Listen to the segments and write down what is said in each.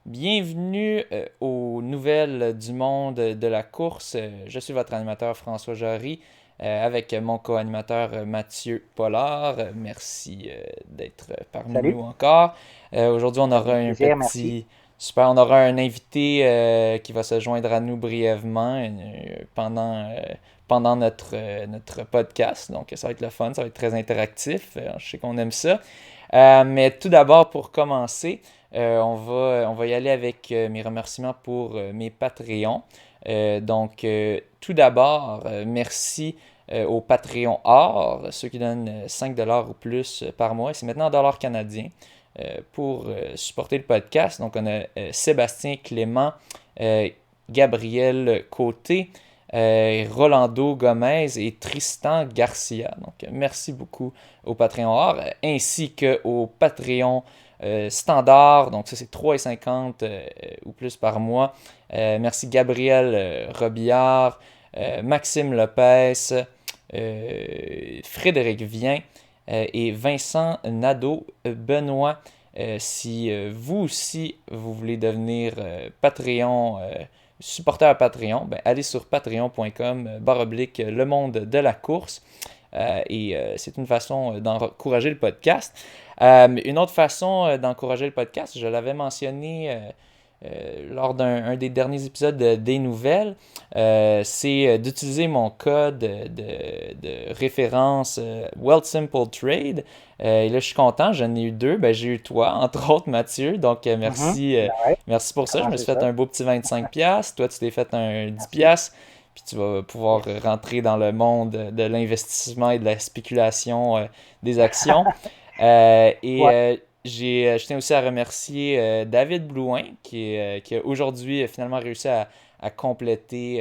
Bienvenue aux nouvelles du monde de la course. Je suis votre animateur François Jarry avec mon co-animateur Mathieu Pollard. Merci d'être parmi nous Salut, encore. Aujourd'hui, on ça aura fait un plaisir, merci. petit... Super, on aura un invité qui va se joindre à nous brièvement pendant notre podcast. Donc, ça va être le fun, ça va être très interactif. Je sais qu'on aime ça. Mais tout d'abord, pour commencer, on va y aller avec mes remerciements pour mes Patreons. Tout d'abord, merci au Patreon Or, ceux qui donnent 5$ ou plus par mois. C'est maintenant en dollars canadiens pour supporter le podcast. Donc, on a Sébastien Clément, Gabriel Côté, Rolando Gomez et Tristan Garcia. Donc, merci beaucoup au Patreon Or, ainsi qu'au Patreon standard. Donc, ça, c'est 3,50 ou plus par mois. Merci Gabriel Robillard, Maxime Lopez, Frédéric Vien et Vincent Nadeau-Benoît. Si vous aussi, vous voulez devenir Patreon, supporter à Patreon, ben, allez sur patreon.com le monde de la course. C'est une façon d'encourager le podcast. Une autre façon d'encourager le podcast, je l'avais mentionné lors d'un des derniers épisodes des nouvelles, c'est d'utiliser mon code de référence Wealth Simple Trade. Et là, je suis content, j'en ai eu deux. Ben, j'ai eu toi, entre autres, Mathieu. Donc, merci, Ben ouais, merci pour ça. Je comment me c'est suis fait ça? un beau petit 25$. Toi, tu t'es fait un Merci. 10$. Puis tu vas pouvoir Yes. rentrer dans le monde de l'investissement et de la spéculation des actions. Ouais, Je tiens aussi à remercier David Blouin qui a aujourd'hui finalement réussi à compléter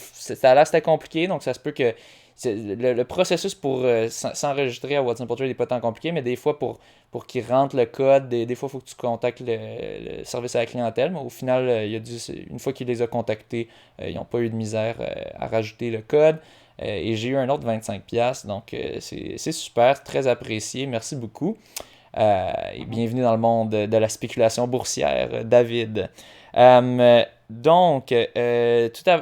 ça a l'air c'était compliqué, donc ça se peut que le processus pour s'enregistrer à What's Simple Trade n'est pas tant compliqué, mais des fois pour qu'il rentre le code, des fois il faut que tu contactes le service à la clientèle, mais au final, une fois qu'il les a contactés, ils n'ont pas eu de misère à rajouter le code. Et j'ai eu un autre 25$, donc c'est super, très apprécié, merci beaucoup. Et mhm. bienvenue dans le monde de la spéculation boursière, David.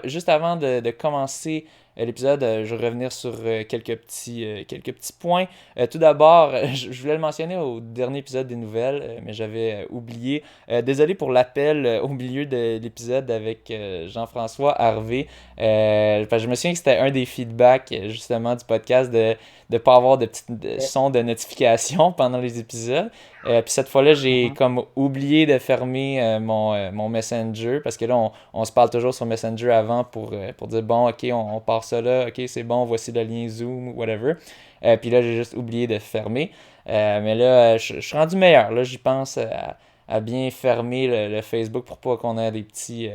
Juste avant de commencer l'épisode, je vais revenir sur quelques petits points. Tout d'abord, je voulais le mentionner au dernier épisode des nouvelles, mais j'avais oublié. Désolé pour l'appel au milieu de l'épisode avec Jean-François Harvey. Parce que je me souviens que c'était un des feedbacks justement du podcast de ne pas avoir de petits Ok. sons de notification pendant les épisodes. Puis cette fois-là, j'ai Mhm. comme oublié de fermer mon Messenger parce que là, on se parle toujours sur Messenger avant pour dire bon, ok, on part ça là, ok, c'est bon, voici le lien Zoom, whatever. Puis là, j'ai juste oublié de fermer. Mais là, je suis rendu meilleur. Là, j'y pense à bien fermer le Facebook pour pas qu'on ait des petits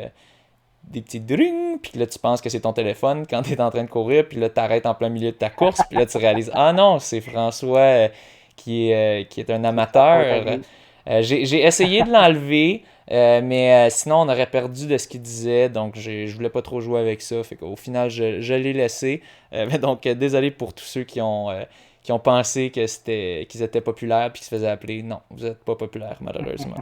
dring, puis là tu penses que c'est ton téléphone quand tu es en train de courir, puis là tu arrêtes en plein milieu de ta course, puis là tu réalises ah non, c'est François qui est un C'est de sa faute à amateur. lui. J'ai essayé de l'enlever, mais sinon on aurait perdu de ce qu'il disait, donc je voulais pas trop jouer avec ça, fait qu'au final je l'ai laissé. Mais donc désolé pour tous ceux qui ont pensé qu'ils étaient populaires puis qui se faisaient appeler. Non, vous n'êtes pas populaire malheureusement.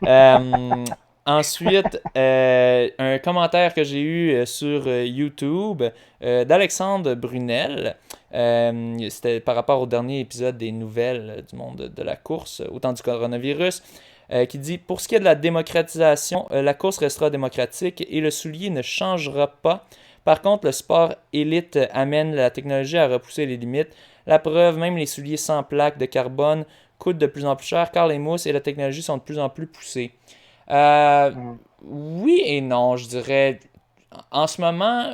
Euh, Ensuite, un commentaire que j'ai eu sur YouTube d'Alexandre Brunel. C'était par rapport au dernier épisode des nouvelles du monde de la course, au temps du coronavirus, qui dit pour ce qui est de la démocratisation, la course restera démocratique et le soulier ne changera pas. Par contre, le sport élite amène la technologie à repousser les limites. La preuve, même les souliers sans plaque de carbone coûtent de plus en plus cher car les mousses et la technologie sont de plus en plus poussées. Euh, Mhm. oui et non, je dirais. En ce moment,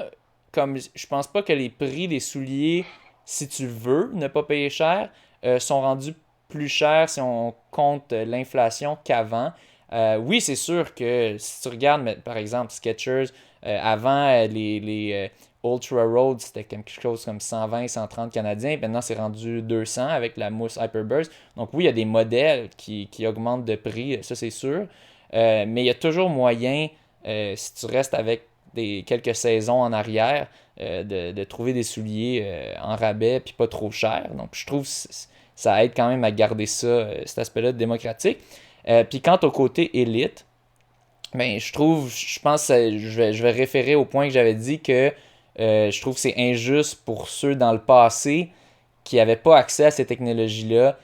comme je pense pas que les prix des souliers, si tu veux ne pas payer cher, sont rendus plus chers si on compte l'inflation qu'avant. Oui, c'est sûr que si tu regardes, par exemple, Skechers, avant Ultra Road, c'était quelque chose comme 120, 130 canadiens. Maintenant, c'est rendu 200 avec la mousse Hyperburst. Donc oui, il y a des modèles qui augmentent de prix, ça c'est sûr. Mais il y a toujours moyen, si tu restes avec quelques saisons en arrière, de trouver des souliers en rabais puis pas trop cher. Donc je trouve que ça aide quand même à garder ça, cet aspect-là démocratique. Puis quant au côté élite, ben, je pense, je vais référer au point que j'avais dit que je trouve que c'est injuste pour ceux dans le passé qui n'avaient pas accès à ces technologies-là,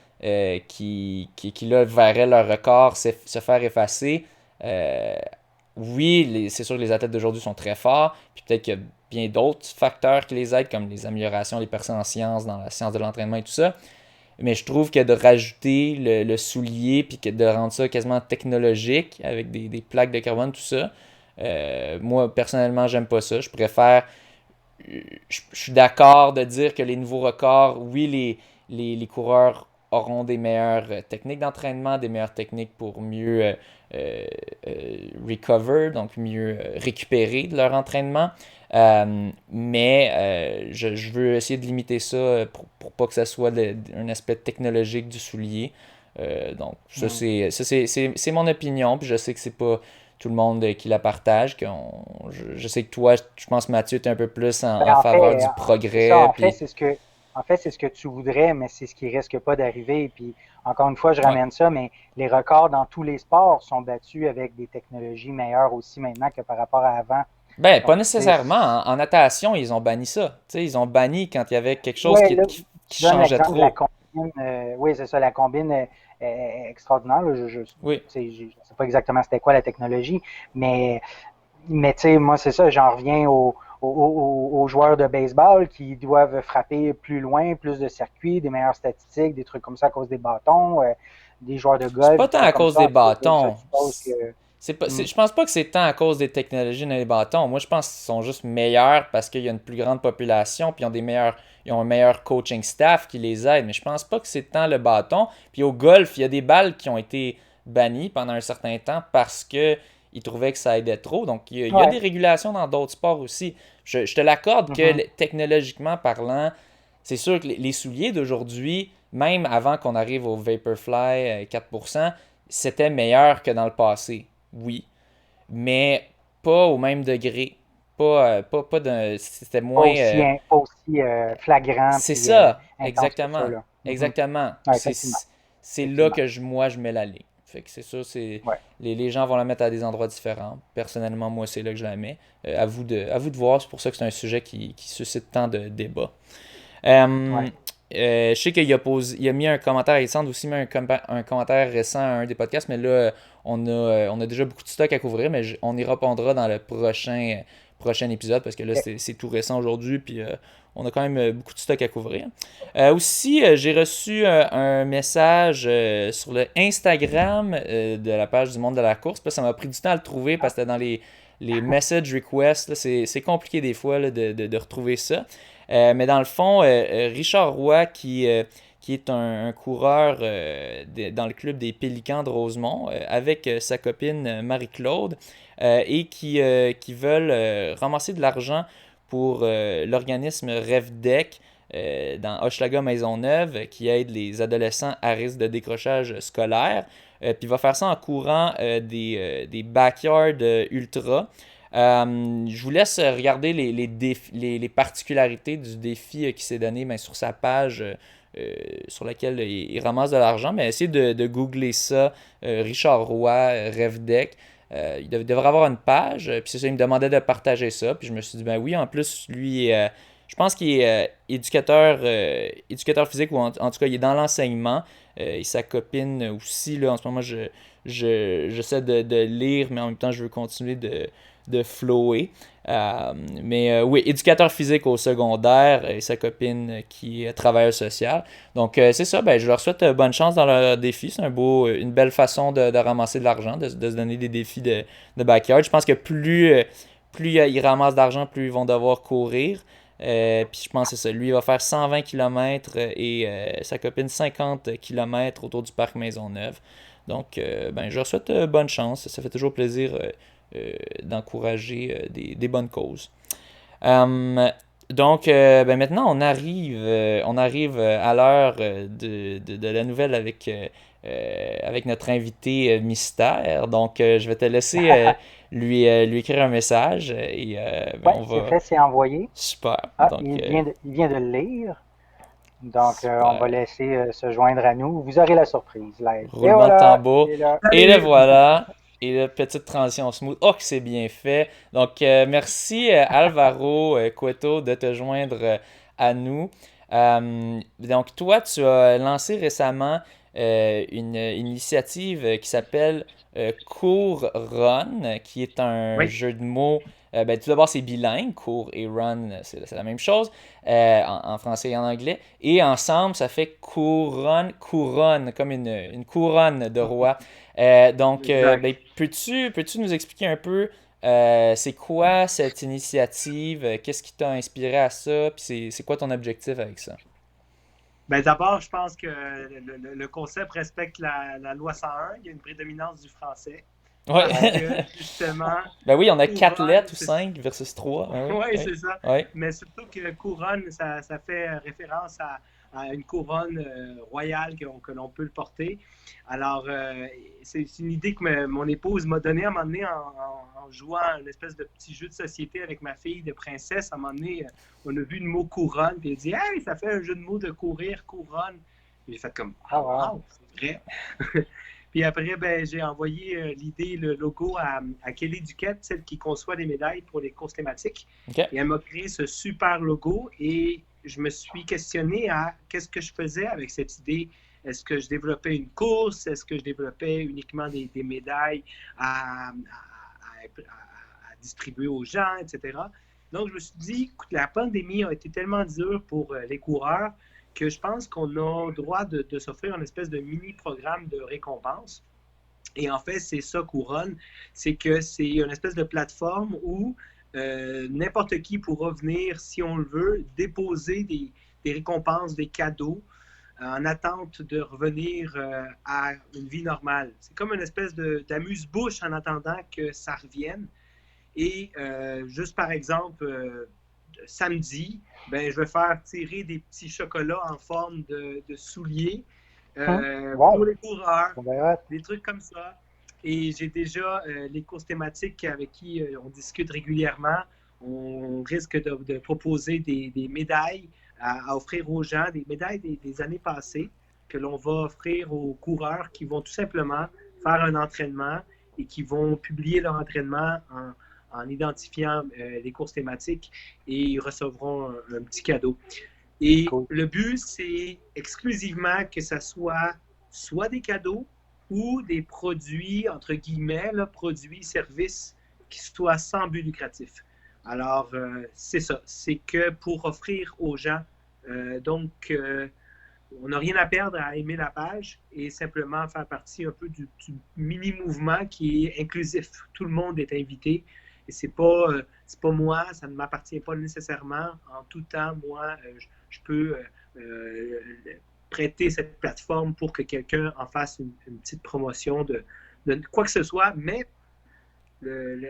qui là, verraient leur record se faire effacer. Euh, oui, c'est sûr que les athlètes d'aujourd'hui sont très forts, puis peut-être qu'il y a bien d'autres facteurs qui les aident, comme les améliorations des personnes en sciences, dans la science de l'entraînement et tout ça. Mais je trouve que de rajouter le soulier puis que de rendre ça quasiment technologique avec des plaques de carbone, tout ça, moi personnellement, j'aime pas ça. Je préfère. Je suis d'accord de dire que les nouveaux records, oui, les coureurs auront des meilleures techniques d'entraînement, des meilleures techniques pour mieux recover, donc mieux récupérer de leur entraînement. Mais je veux essayer de limiter ça pour pas que ça soit un aspect technologique du soulier. Donc, c'est mon opinion, puis je sais que c'est pas tout le monde qui la partage. Je sais que toi, je pense Mathieu, tu es un peu plus en En faveur fait, du c'est ça. progrès, puis En fait, c'est ce que tu voudrais, mais c'est ce qui risque pas d'arriver. Puis, encore une fois, je ouais. ramène ça, mais les records dans tous les sports sont battus avec des technologies meilleures aussi maintenant que par rapport à avant. Ben, pas Donc, tu sais, nécessairement. En natation, ils ont banni ça. Tu sais, ils ont banni quand il y avait quelque chose ouais, là, qui tu donnes changeait l'exemple de la trop. combine. Oui, c'est ça, la combine extraordinaire. Là, tu sais, je sais pas exactement c'était quoi la technologie, mais tu sais, moi, c'est ça, j'en reviens aux joueurs de baseball qui doivent frapper plus loin, plus de circuits, des meilleures statistiques, des trucs comme ça à cause des bâtons, des joueurs de C'est golf, pas des tant trucs à comme cause ça. des En tout cas, je bâtons. suppose que. Hmm. Je pense pas que c'est tant à cause des technologies dans les bâtons. Moi, je pense qu'ils sont juste meilleurs parce qu'il y a une plus grande population, puis ils ont un meilleur coaching staff qui les aide. Mais je pense pas que c'est tant le bâton. Puis au golf, il y a des balles qui ont été bannies pendant un certain temps parce que ils trouvaient que ça aidait trop. Donc, il y a des Ouais. régulations dans d'autres sports aussi. Je te l'accorde que Mhm. technologiquement parlant, c'est sûr que les souliers d'aujourd'hui, même avant qu'on arrive au Vaporfly 4%, c'était meilleur que dans le passé. Oui. Mais pas au même degré. C'était moins. Pas aussi flagrant C'est puis ça, intense que ça, exactement. là. Mhm. Exactement. Ouais, effectivement. C'est là Effectivement. que moi, je mets la ligne. Fait que c'est sûr, Ouais. les gens vont la mettre à des endroits différents. Personnellement, moi, c'est là que je la mets. À vous de voir. C'est pour ça que c'est un sujet qui suscite tant de débats. Ouais. Euh, je sais il a mis un commentaire, Alexandre aussi mis un commentaire récent à un des podcasts, mais là, on a déjà beaucoup de stock à couvrir, mais on y répondra dans le prochain épisode parce que là, OK. c'est tout récent aujourd'hui, puis on a quand même beaucoup de stock à couvrir. Aussi, j'ai reçu un message sur le Instagram de la page du Monde de la course. Puis là, ça m'a pris du temps à le trouver parce que c'était dans les message requests. Là, c'est compliqué des fois là, de retrouver ça. Mais dans le fond, Richard Roy, qui est un coureur dans le club des Pélicans de Rosemont, avec sa copine Marie-Claude, et qui veulent ramasser de l'argent pour l'organisme RevDec dans Hochelaga Maisonneuve, qui aide les adolescents à risque de décrochage scolaire. Puis il va faire ça en courant des backyard ultra. Je vous laisse regarder les particularités du défi qui s'est donné sur sa page sur laquelle il ramasse de l'argent. Mais essayez de googler ça, Richard Roy, RevDec. Devrait avoir une page. Puis c'est ça, il me demandait de partager ça. Puis je me suis dit, ben oui, en plus, lui, je pense qu'il est éducateur physique, ou en tout cas, il est dans l'enseignement. Et sa copine aussi, là, en ce moment, j'essaie de lire, mais en même temps, je veux continuer de flower. Oui, éducateur physique au secondaire et sa copine qui est travailleuse sociale. Donc, c'est ça, ben, je leur souhaite bonne chance dans leur défi. C'est une belle façon de ramasser de l'argent, de se donner des défis de backyard. Je pense que plus ils ramassent d'argent, plus ils vont devoir courir. Puis je pense que c'est ça. Lui, il va faire 120 km et sa copine 50 km autour du parc Maisonneuve. Donc, ben, je leur souhaite bonne chance. Ça fait toujours plaisir d'encourager des bonnes causes. Donc, ben maintenant, on arrive à l'heure de la nouvelle avec notre invité mystère. Donc, je vais te laisser lui écrire un message et ben, Ouais, on c'est va. fait, c'est envoyé. Super. Ah, Donc, il vient de le lire. Donc, on va Super. laisser se joindre à nous. Vous aurez la surprise. Là. Et Roulement de voilà, il tambour. est là. Et le Salut! voilà. Et la petite transition smooth. Oh, que c'est bien fait. Donc, merci Alvaro Cueto de te joindre à nous. Donc, toi, tu as lancé récemment une initiative qui s'appelle Cours Run, qui est un Oui, jeu de mots. Ben, tout d'abord, c'est bilingue. Cours et Run, c'est la même chose en français et en anglais. Et ensemble, ça fait couronne, comme une couronne de roi. exact. Ben, peux-tu nous expliquer un peu c'est quoi cette initiative? Qu'est-ce qui t'a inspiré à ça? Puis c'est quoi ton objectif avec ça? Ben, d'abord, je pense que le concept respecte la loi 101. Il y a une prédominance du français Ouais. parce que, justement, Ben oui, on a 4 couronne, lettres ou 5 versus 3. Ben oui, oui, oui, c'est ça. oui. Mais surtout que couronne, ça fait référence à une couronne royale que l'on peut le porter. Alors, c'est une idée que mon épouse m'a donnée à un moment donné en jouant à une espèce de petit jeu de société avec ma fille de princesse. À un moment donné, on a vu le mot couronne, puis elle dit Hey, ça fait un jeu de mots de courir, couronne. J'ai fait comme Ah, Ah, wow. wow, c'est vrai. Puis après, ben, j'ai envoyé l'idée, le logo à Kelly Duquette, celle qui conçoit les médailles pour les courses thématiques. OK. Et elle m'a créé ce super logo et je me suis questionné à qu'est-ce que je faisais avec cette idée. Est-ce que je développais une course? Est-ce que je développais uniquement des médailles à distribuer aux gens, etc. Donc, je me suis dit, écoute, la pandémie a été tellement dure pour les coureurs que je pense qu'on a le droit de s'offrir une espèce de mini-programme de récompense. Et en fait, c'est ça, Couronne, c'est que c'est une espèce de plateforme où n'importe qui pourra venir, si on le veut, déposer des récompenses, des cadeaux en attente de revenir à une vie normale. C'est comme une espèce d'amuse-bouche en attendant que ça revienne. Et juste par exemple, samedi, ben, je vais faire tirer des petits chocolats en forme de souliers pour Wow. les coureurs, On verra. des trucs comme ça. Et j'ai déjà les courses thématiques avec qui on discute régulièrement. On risque de proposer des médailles à offrir aux gens, des médailles des années passées que l'on va offrir aux coureurs qui vont tout simplement faire un entraînement et qui vont publier leur entraînement en identifiant les courses thématiques et ils recevront un petit cadeau. Et Cool. le but, c'est exclusivement que ça soit des cadeaux ou des produits, entre guillemets, là, produits, services qui soient sans but lucratif. Alors, c'est ça. C'est que pour offrir aux gens, on n'a rien à perdre à aimer la page et simplement faire partie un peu du mini-mouvement qui est inclusif. Tout le monde est invité et c'est pas moi, ça ne m'appartient pas nécessairement. En tout temps, moi, je peux prêter cette plateforme pour que quelqu'un en fasse une petite promotion de quoi que ce soit, mais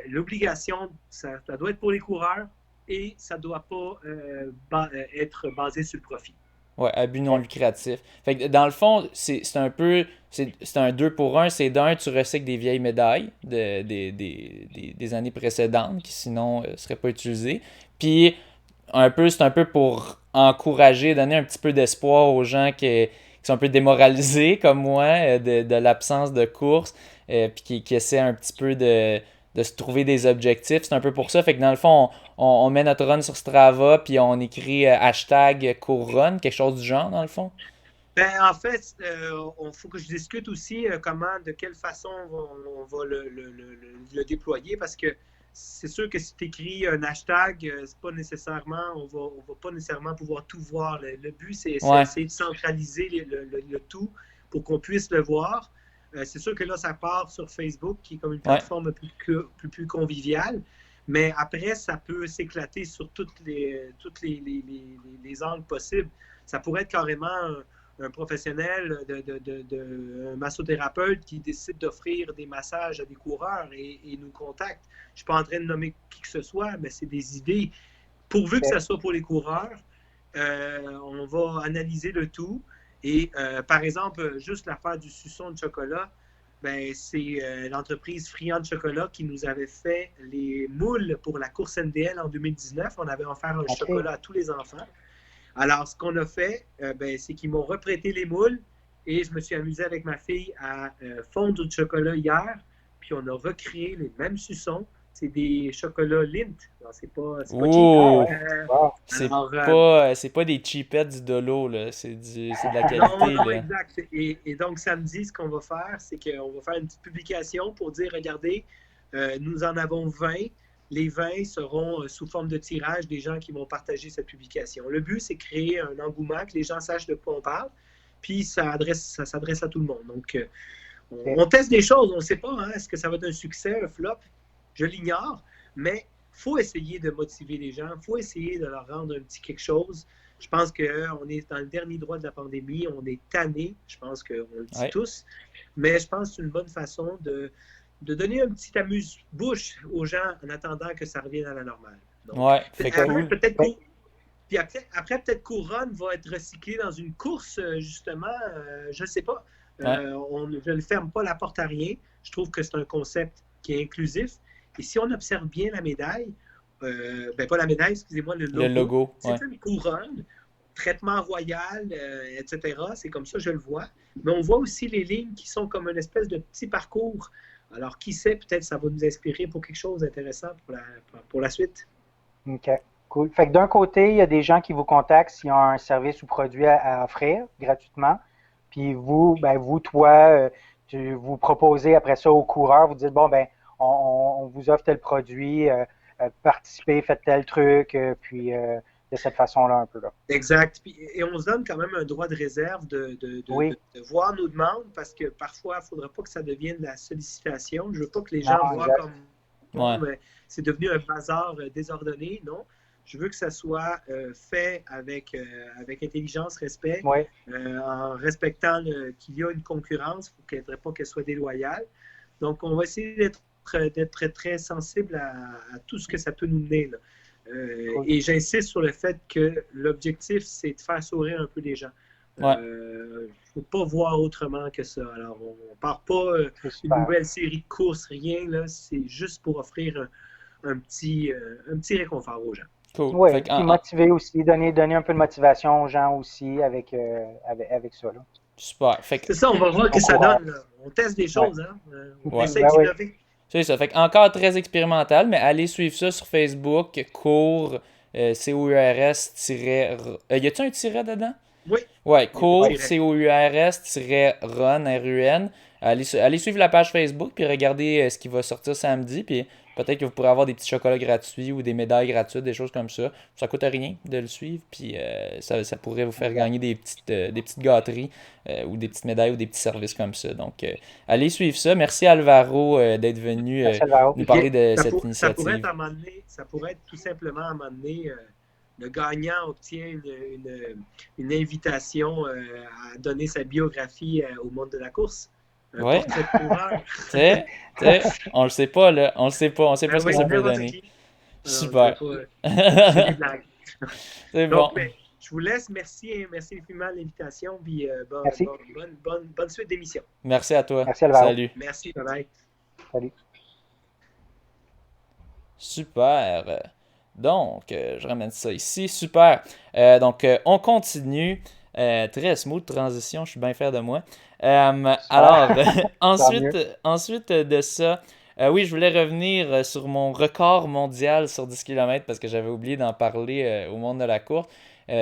l'obligation, ça doit être pour les coureurs et ça ne doit pas être basé sur le profit. Ouais, à but non lucratif. Fait que dans le fond, c'est un peu. C'est un 2 pour un. C'est d'un, tu recycles des vieilles médailles des années précédentes qui sinon ne seraient pas utilisées. Puis c'est un peu pour encourager, donner un petit peu d'espoir aux gens qui sont un peu démoralisés comme moi de l'absence de course, puis qui essaient un petit peu de se trouver des objectifs. C'est un peu pour ça. Fait que dans le fond, on met notre run sur Strava, puis on écrit hashtag courrun, quelque chose du genre, dans le fond. Ben, en fait, il faut que je discute aussi de quelle façon on va le déployer parce que c'est sûr que si tu écris un hashtag, c'est pas nécessairement, on va pas nécessairement pouvoir tout voir. Le but, c'est Ouais. de centraliser le tout pour qu'on puisse le voir. C'est sûr que là, ça part sur Facebook, qui est comme une Ouais. plateforme plus conviviale. Mais après, ça peut s'éclater sur toutes les angles possibles. Ça pourrait être carrément un professionnel, un massothérapeute qui décide d'offrir des massages à des coureurs et nous contacte. Je ne suis pas en train de nommer qui que ce soit, mais c'est des idées. Pourvu que ça soit pour les coureurs, on va analyser le tout. Et par exemple, juste l'affaire du suçon de chocolat, ben, c'est l'entreprise Friand de chocolat qui nous avait fait les moules pour la course NDL en 2019. On avait offert un chocolat à tous les enfants. Alors, ce qu'on a fait, c'est qu'ils m'ont reprêté les moules et je me suis amusé avec ma fille à fondre du chocolat hier. Puis on a recréé les mêmes suçons. C'est des chocolats Lindt. Alors, c'est pas cheap. Ouh! Wow. C'est pas des cheapettes du Dolo, là. C'est de la qualité, non, là. exact. Et donc, samedi, ce qu'on va faire, c'est qu'on va faire une petite publication pour dire, regardez, nous en avons 20. Les 20 seront sous forme de tirage des gens qui vont partager cette publication. Le but, c'est créer un engouement, que les gens sachent de quoi on parle, puis ça s'adresse à tout le monde. Donc, on teste des choses, on ne sait pas, hein, est-ce que ça va être un succès, un flop? Je l'ignore, mais il faut essayer de motiver les gens, il faut essayer de leur rendre un petit quelque chose. Je pense qu'on est dans le dernier droit de la pandémie, on est tanné, je pense qu'on le dit tous, mais je pense que c'est une bonne façon de donner un petit amuse-bouche aux gens en attendant que ça revienne à la normale. Donc, fait cool. Puis après, peut-être Couronne va être recyclé dans une course, justement, je ne sais pas. Je ne ferme pas la porte à rien. Je trouve que c'est un concept qui est inclusif. Et si on observe bien la médaille, pas la médaille, excusez-moi, le logo. C'est une couronne, traitement royal, etc. C'est comme ça, je le vois. Mais on voit aussi les lignes qui sont comme une espèce de petit parcours. Alors, qui sait, peut-être ça va nous inspirer pour quelque chose d'intéressant pour la suite. OK, cool. Fait que d'un côté, il y a des gens qui vous contactent s'ils ont un service ou produit à offrir gratuitement. Puis vous, toi, vous proposez après ça aux coureurs, vous dites, bon, on vous offre tel produit, participez, faites tel truc, puis de cette façon-là un peu. Là. Exact. Et on se donne quand même un droit de réserve de voir nos demandes parce que parfois, il ne faudra pas que ça devienne de la sollicitation. Je ne veux pas que les gens voient comme c'est devenu un bazar désordonné. Non. Je veux que ça soit fait avec intelligence, respect, en respectant qu'il y a une concurrence. Il ne faudrait pas qu'elle soit déloyale. Donc, on va essayer d'être très, très sensible à tout ce que ça peut nous mener. Là. Et j'insiste sur le fait que l'objectif, c'est de faire sourire un peu les gens. Il ne faut pas voir autrement que ça. Alors, on ne part pas une nouvelle série de courses, rien. Là, c'est juste pour offrir un petit réconfort aux gens. Cool. Oui, puis motiver aussi, donner un peu de motivation aux gens aussi avec ça. Là. Super. C'est ça, on va voir ce que ça donne. Là. On teste des choses. Hein? On essaie d'innover. C'est ça. Fait encore très expérimental, mais allez suivre ça sur Facebook, cours, COURS-. Y a-t-il un tiret dedans? Oui. Ouais, cours, COURS-run, R-U-N. Allez suivre la page Facebook, puis regardez ce qui va sortir samedi, puis peut-être que vous pourrez avoir des petits chocolats gratuits ou des médailles gratuites, des choses comme ça. Ça coûte rien de le suivre, puis ça pourrait vous faire gagner des petites gâteries ou des petites médailles ou des petits services comme ça. Donc, allez suivre ça. Merci Alvaro d'être venu nous parler de cette initiative. Ça pourrait être tout simplement à un moment donné, le gagnant obtient une invitation à donner sa biographie au monde de la course. Ouais. On le sait pas, là. On sait pas ce que ça peut donner. Super. C'est des blagues. C'est donc, bon. Je vous laisse. Merci infiniment de l'invitation. Puis, bonne suite d'émission. Merci à toi. Merci, Alvaro. Salut. Merci, bye-bye. Salut. Super. Donc, je ramène ça ici. Super. Donc, on continue. Très smooth transition, je suis bien fier de moi. Alors, ensuite de ça, oui, je voulais revenir sur mon record mondial sur 10 km parce que j'avais oublié d'en parler au monde de la course.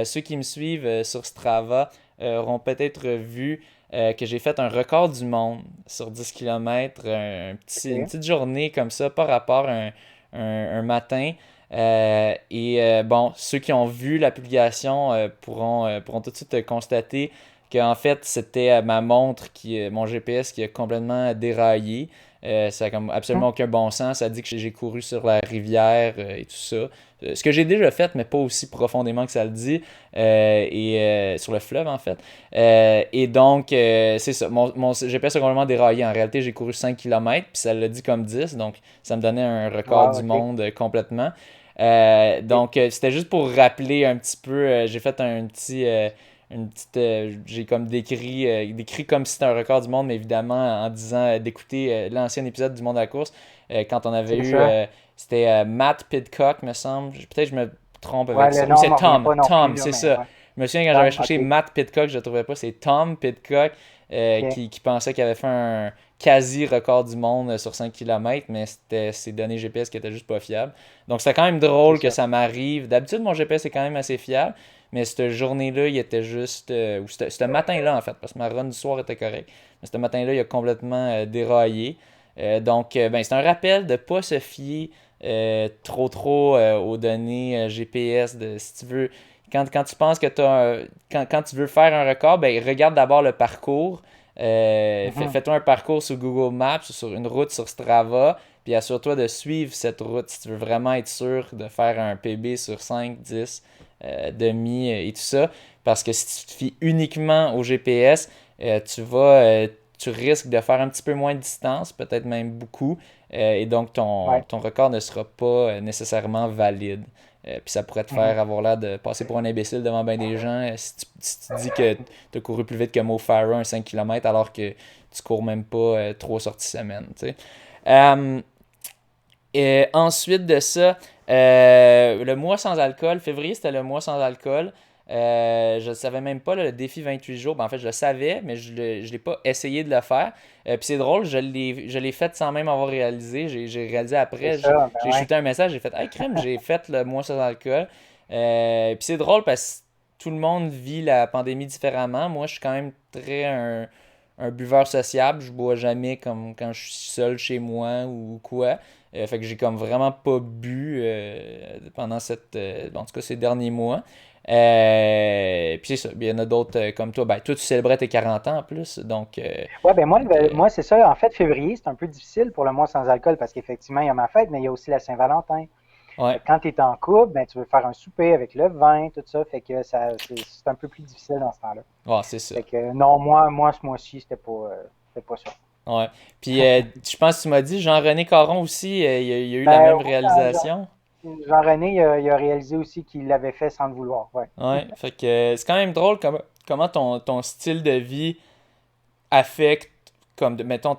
Ceux qui me suivent sur Strava auront peut-être vu que j'ai fait un record du monde sur 10 km, une petite journée comme ça, par rapport à un matin. Bon, ceux qui ont vu la publication pourront tout de suite constater qu'en fait, c'était ma montre, mon GPS qui a complètement déraillé. Ça n'a comme absolument aucun bon sens. Ça dit que j'ai couru sur la rivière et tout ça. Ce que j'ai déjà fait, mais pas aussi profondément que ça le dit. Sur le fleuve, en fait. Et donc, c'est ça. Mon GPS a complètement déraillé. En réalité, j'ai couru 5 km, puis ça l'a dit comme 10. Donc, ça me donnait un record du monde complètement. Donc, c'était juste pour rappeler un petit peu. J'ai fait j'ai comme décrit comme si c'était un record du monde, mais évidemment en disant d'écouter l'ancien épisode du Monde à la course quand on avait c'était Matt Pidcock, me semble. Peut-être que je me trompe avec ça. Ou c'est Tom, c'est ça. Je me souviens quand j'avais cherché Matt Pidcock, je le trouvais pas, c'est Tom Pidcock qui pensait qu'il avait fait un quasi-record du monde sur 5 km, mais c'était ses données GPS qui étaient juste pas fiables. Donc c'était quand même drôle que ça m'arrive. D'habitude, mon GPS est quand même assez fiable, mais cette journée-là, il était juste... ou ce matin-là, en fait, parce que ma run du soir était correcte. Mais ce matin-là, il a complètement déraillé. Donc, c'est un rappel de ne pas se fier trop aux données GPS. Si tu veux, quand tu penses que quand tu veux faire un record, regarde d'abord le parcours. Fais-toi un parcours sur Google Maps ou sur une route sur Strava, puis assure-toi de suivre cette route si tu veux vraiment être sûr de faire un PB sur 5, 10, demi et tout ça. Parce que si tu te fies uniquement au GPS, tu risques de faire un petit peu moins de distance, peut-être même beaucoup, et donc ton record ne sera pas nécessairement valide. Puis ça pourrait te faire avoir l'air de passer pour un imbécile devant bien des gens si tu dis que tu as couru plus vite que Mo Farah un 5 km alors que tu cours même pas 3 sorties semaine. Et ensuite de ça, le mois sans alcool, février c'était le mois sans alcool. Je ne savais même pas le défi 28 jours. En fait, je le savais, mais je l'ai pas essayé de le faire. Puis c'est drôle, je l'ai fait sans même avoir réalisé. J'ai réalisé après. J'ai shooté un message, j'ai fait hey, crème, j'ai fait le mois sans alcool. Puis c'est drôle parce que tout le monde vit la pandémie différemment. Moi, je suis quand même très un buveur sociable. Je bois jamais comme quand je suis seul chez moi ou quoi. Fait que j'ai comme vraiment pas bu pendant en tout cas ces derniers mois. Puis c'est ça. Il y en a d'autres comme toi. Toi, tu célébrais tes 40 ans en plus. Donc, moi, c'est ça. En fait, février, c'est un peu difficile pour le mois sans alcool parce qu'effectivement, il y a ma fête, mais il y a aussi la Saint-Valentin. Ouais. Quand tu es en couple, tu veux faire un souper avec le vin, tout ça. Fait que c'est un peu plus difficile dans ce temps-là. Ouais, c'est ça. Fait que non, moi ce mois-ci, c'était pas ça. Ouais. Puis, je pense que tu m'as dit, Jean-René Caron aussi, il y a eu la même réalisation. Jean-René, il a réalisé aussi qu'il l'avait fait sans le vouloir. Ouais. Ouais. Fait que c'est quand même drôle comment ton style de vie affecte, comme, mettons,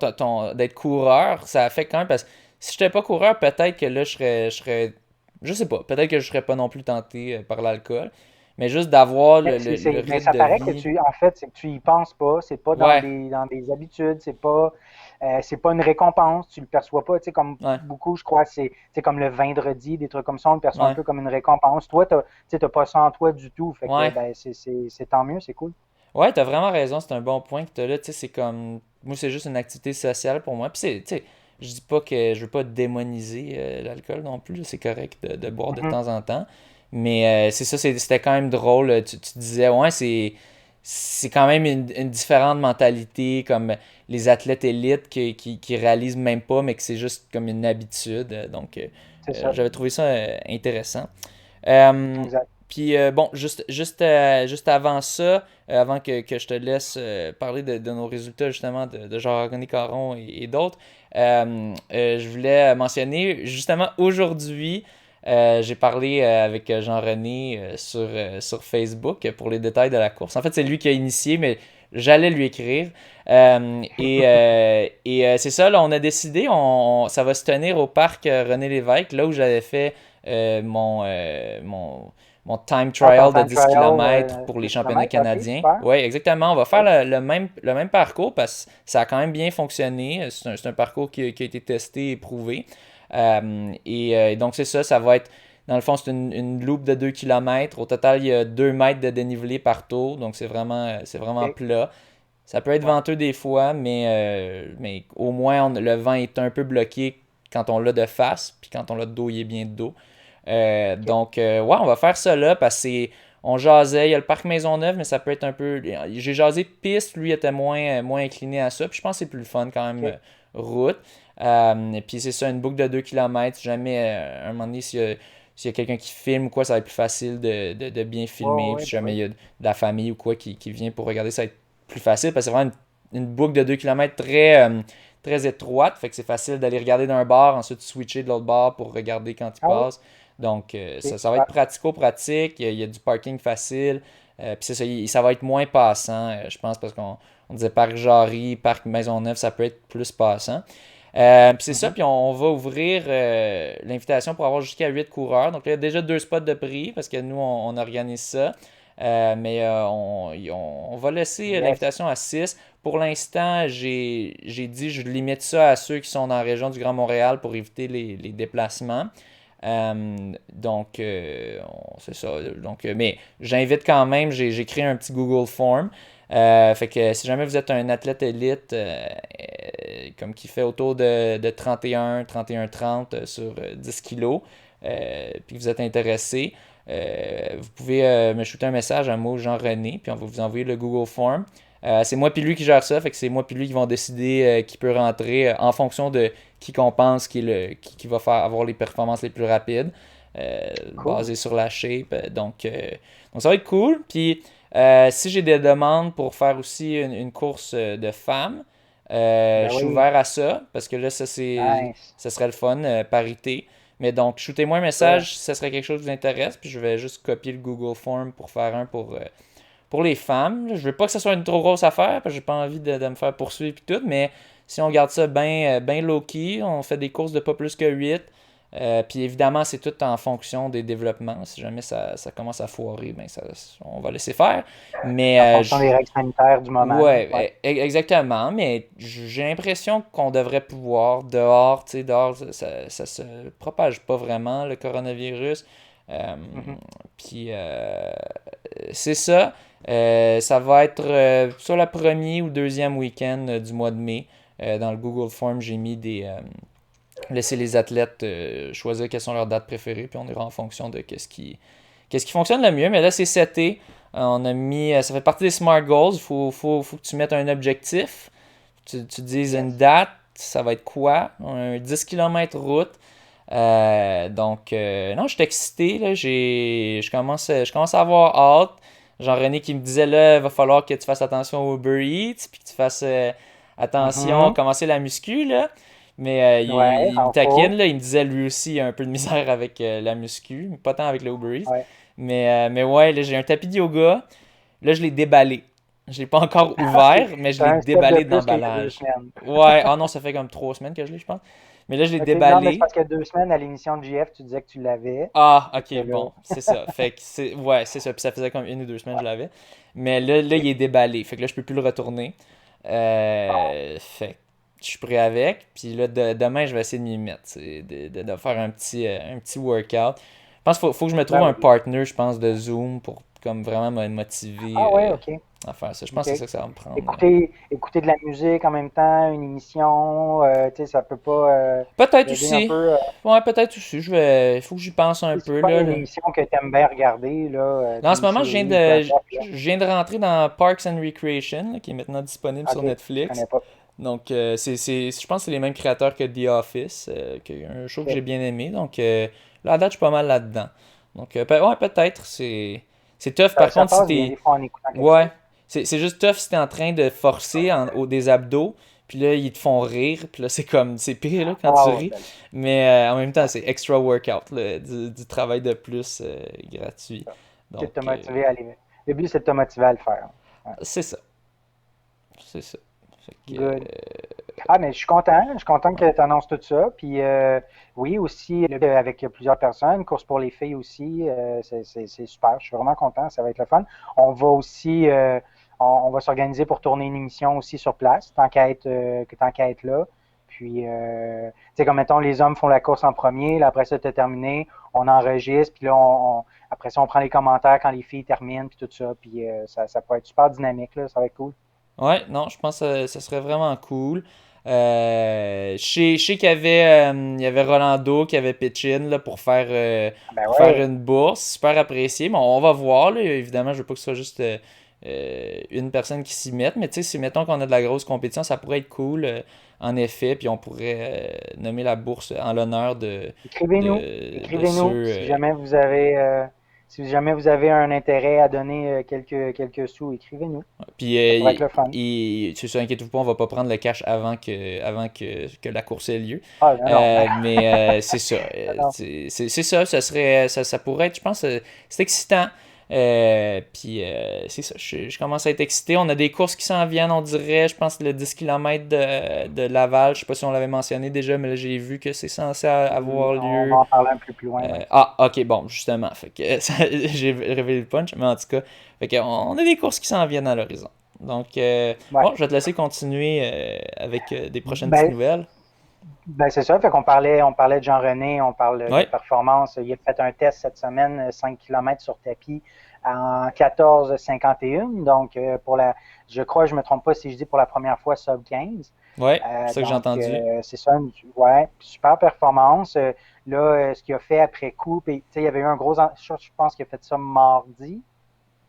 d'être coureur. Ça affecte quand même parce que si j'étais pas coureur, peut-être que là, je sais pas, peut-être que je serais pas non plus tenté par l'alcool. Mais juste d'avoir le rythme ça paraît de que vie. en fait, c'est que tu y penses pas, c'est pas Ouais. dans des habitudes, c'est pas une récompense, tu le perçois pas, tu sais, comme beaucoup, je crois, c'est comme le vendredi, des trucs comme ça, on le perçoit un peu comme une récompense. Toi, t'as pas ça en toi du tout, fait que c'est tant mieux, c'est cool. Ouais, t'as vraiment raison, c'est un bon point que t'as là, tu sais, c'est comme, moi c'est juste une activité sociale pour moi, puis tu sais, je dis pas que je veux pas démoniser l'alcool non plus, c'est correct de boire de temps en temps, mais c'est ça, c'était quand même drôle, tu disais, ouais, c'est quand même une différente mentalité, comme les athlètes élites qui réalisent même pas, mais que c'est juste comme une habitude, donc j'avais trouvé ça intéressant. Exact. Puis bon, juste avant ça, avant que je te laisse parler de nos résultats justement de Jean-René Caron et d'autres, je voulais mentionner justement aujourd'hui, j'ai parlé avec Jean-René sur Facebook pour les détails de la course. En fait, c'est lui qui a initié, mais j'allais lui écrire. C'est ça, là, on a décidé, ça va se tenir au parc René Lévesque, là où j'avais fait mon time trial de 10 km pour les championnats canadiens. Okay, oui, exactement. On va faire le même parcours parce que ça a quand même bien fonctionné. C'est un parcours qui a été testé et prouvé. Donc, c'est ça va être, dans le fond, c'est une loupe de 2 km. Au total, il y a 2 mètres de dénivelé par tour. Donc, c'est vraiment plat. Ça peut être venteux des fois, mais au moins, le vent est un peu bloqué quand on l'a de face, puis quand on l'a de dos, il est bien de dos. Donc, on va faire ça là parce que on jasait. Il y a le parc Maisonneuve, mais ça peut être un peu. J'ai jasé piste, lui était moins incliné à ça. Puis je pense que c'est plus le fun quand même, route. Puis c'est ça, une boucle de 2 km. Si jamais, un moment donné, s'il y a quelqu'un qui filme ou quoi, ça va être plus facile de bien filmer. Puis si jamais il y a de la famille ou quoi qui vient pour regarder, ça va être plus facile parce que c'est vraiment une boucle de 2 km très étroite. Fait que c'est facile d'aller regarder d'un bord, ensuite switcher de l'autre bord pour regarder quand il passe. Donc, ça va être pratico-pratique. Il y a du parking facile. Puis c'est ça, ça va être moins passant, je pense, parce qu'on disait Parc Jarry, Parc Maisonneuve, ça peut être plus passant. Puis c'est ça, puis on va ouvrir l'invitation pour avoir jusqu'à 8 coureurs. Donc, là, il y a déjà 2 spots de prix parce que nous, on organise ça. Mais on va laisser l'invitation à 6. Pour l'instant, j'ai dit je limite ça à ceux qui sont dans la région du Grand Montréal pour éviter les déplacements. C'est ça. Donc, mais j'invite quand même, j'ai créé un petit Google Form. Fait que si jamais vous êtes un athlète élite comme qui fait autour de 31-30 sur 10 kilos, puis que vous êtes intéressé, vous pouvez me shooter un message à moi, Jean-René, puis on va vous envoyer le Google Form. C'est moi puis lui qui gère ça, fait que c'est moi puis lui qui vont décider qui peut rentrer en fonction de qui qu'on pense qui va avoir les performances les plus rapides, Cool. basées sur la shape. Donc ça va être cool. Puis si j'ai des demandes pour faire aussi une course de femmes, je suis Oui. ouvert à ça, parce que là, ça Nice. serait le fun, parité. Mais donc, shootez-moi un message si ça serait quelque chose qui vous intéresse, puis je vais juste copier le Google Form pour faire un pour les femmes. Je veux pas que ça soit une trop grosse affaire, parce que j'ai pas envie de me faire poursuivre et tout, mais si on garde ça bien low-key, on fait des courses de pas plus que 8. Puis évidemment, c'est tout en fonction des développements. Si jamais ça commence à foirer, ben on va laisser faire. Mais En fonction des règles sanitaires du moment. ouais, exactement. Mais j'ai l'impression qu'on devrait pouvoir dehors, tu sais, dehors, ça se propage pas vraiment, le coronavirus. Puis c'est ça. Ça va être sur le premier ou deuxième week-end du mois de mai. Dans le Google Form, j'ai mis laisser les athlètes choisir quelles sont leurs dates préférées, puis on ira en fonction de qu'est-ce qui fonctionne le mieux. Mais là, c'est seté. On a mis, ça fait partie des SMART Goals. Faut que tu mettes un objectif. Tu dises une date, ça va être quoi? Un 10 km route. Non, je suis excité. Là, je commence à avoir hâte. Jean-René qui me disait là, il va falloir que tu fasses attention au Uber Eats, puis que tu fasses attention à commencer la muscu, là. Mais il me taquine, là, il me disait lui aussi un peu de misère avec la muscu, pas tant avec le Uber Eats. Ouais. Mais ouais, là, j'ai un tapis de yoga. Là, je l'ai déballé. Je l'ai pas encore ouvert, mais je l'ai déballé d'emballage. Ouais, non, ça fait comme 3 semaines que je l'ai, je pense. Mais là, je l'ai déballé. Non, mais c'est parce que 2 semaines à l'émission de JF, tu disais que tu l'avais. Ah, ok, bon, c'est ça. Fait que c'est ça. Puis ça faisait comme 1 ou 2 semaines que je l'avais. Mais là, il est déballé. Fait que là, je peux plus le retourner. Fait que je suis prêt avec. Puis là, demain, je vais essayer de m'y mettre. De faire un petit workout. Je pense qu'il faut que je me trouve un partner, je pense, de Zoom pour comme vraiment me motiver à faire ça. Je pense que c'est ça que ça va me prendre. Écouter de la musique en même temps, une émission, tu sais, ça peut pas. Peut-être aussi. Ouais, peut-être aussi. Il faut que j'y pense un peu. C'est pas une émission que tu aimes bien regarder. Là, en ce moment, je viens de rentrer dans Parks and Recreation, là, qui est maintenant disponible sur Netflix. Je connais pas. Donc, je pense que c'est les mêmes créateurs que The Office, un show que j'ai bien aimé. Donc, là, à date, je suis pas mal là-dedans. Donc, peut-être. C'est tough, par contre, si t'es... Ouais, c'est juste tough si t'es en train de forcer des abdos, puis là, ils te font rire, puis là, c'est pire, là, quand tu ris. Mais en même temps, c'est extra workout, là, du travail de plus gratuit. Donc, c'est de te motiver à aller... Le but, c'est de te motiver à le faire. Ouais. C'est ça. C'est ça. Good. Mais je suis content que tu annonces tout ça. Puis oui, aussi, avec plusieurs personnes, course pour les filles aussi, c'est super. Je suis vraiment content, ça va être le fun. On va aussi, on va s'organiser pour tourner une émission aussi sur place, tant qu'à être là. Puis, tu sais, comme mettons, les hommes font la course en premier, là, après ça, c'est terminé, on enregistre, puis là, après ça, on prend les commentaires quand les filles terminent, puis tout ça. Puis ça peut être super dynamique, là, ça va être cool. Ouais, non, je pense que ça serait vraiment cool. Je sais qu'il y avait Rolando qui avait pitch-in là, pour faire une bourse. Super apprécié. Mais on va voir. Là. Évidemment, je veux pas que ce soit juste une personne qui s'y mette. Mais tu sais, si mettons qu'on a de la grosse compétition, ça pourrait être cool, en effet. Puis on pourrait nommer la bourse en l'honneur de. Écrivez-nous. Si jamais vous avez un intérêt à donner quelques sous, écrivez-nous. Puis, c'est ça, inquiétez-vous pas, on va pas prendre le cash avant que la course ait lieu. Mais c'est ça. C'est ça, ça pourrait être, je pense, c'est excitant. Puis c'est ça, je commence à être excité. On a des courses qui s'en viennent, on dirait. Je pense que le 10 km de Laval, je sais pas si on l'avait mentionné déjà, mais là, j'ai vu que c'est censé avoir lieu. On va en parler un peu plus loin. Ok, bon, justement. Fait que j'ai révélé le punch, mais en tout cas, fait que on a des courses qui s'en viennent à l'horizon. Donc, bon, je vais te laisser continuer avec des prochaines petites nouvelles. C'est ça, fait qu'on parlait de Jean-René, on parle de performance. Il a fait un test cette semaine, 5 km sur tapis en 14,51. Donc, je crois, je ne me trompe pas si je dis pour la première fois sub 15. Oui, c'est ça que j'ai entendu. C'est ça, super performance. Là, ce qu'il a fait après coup, il y avait eu un gros, je pense qu'il a fait ça mardi.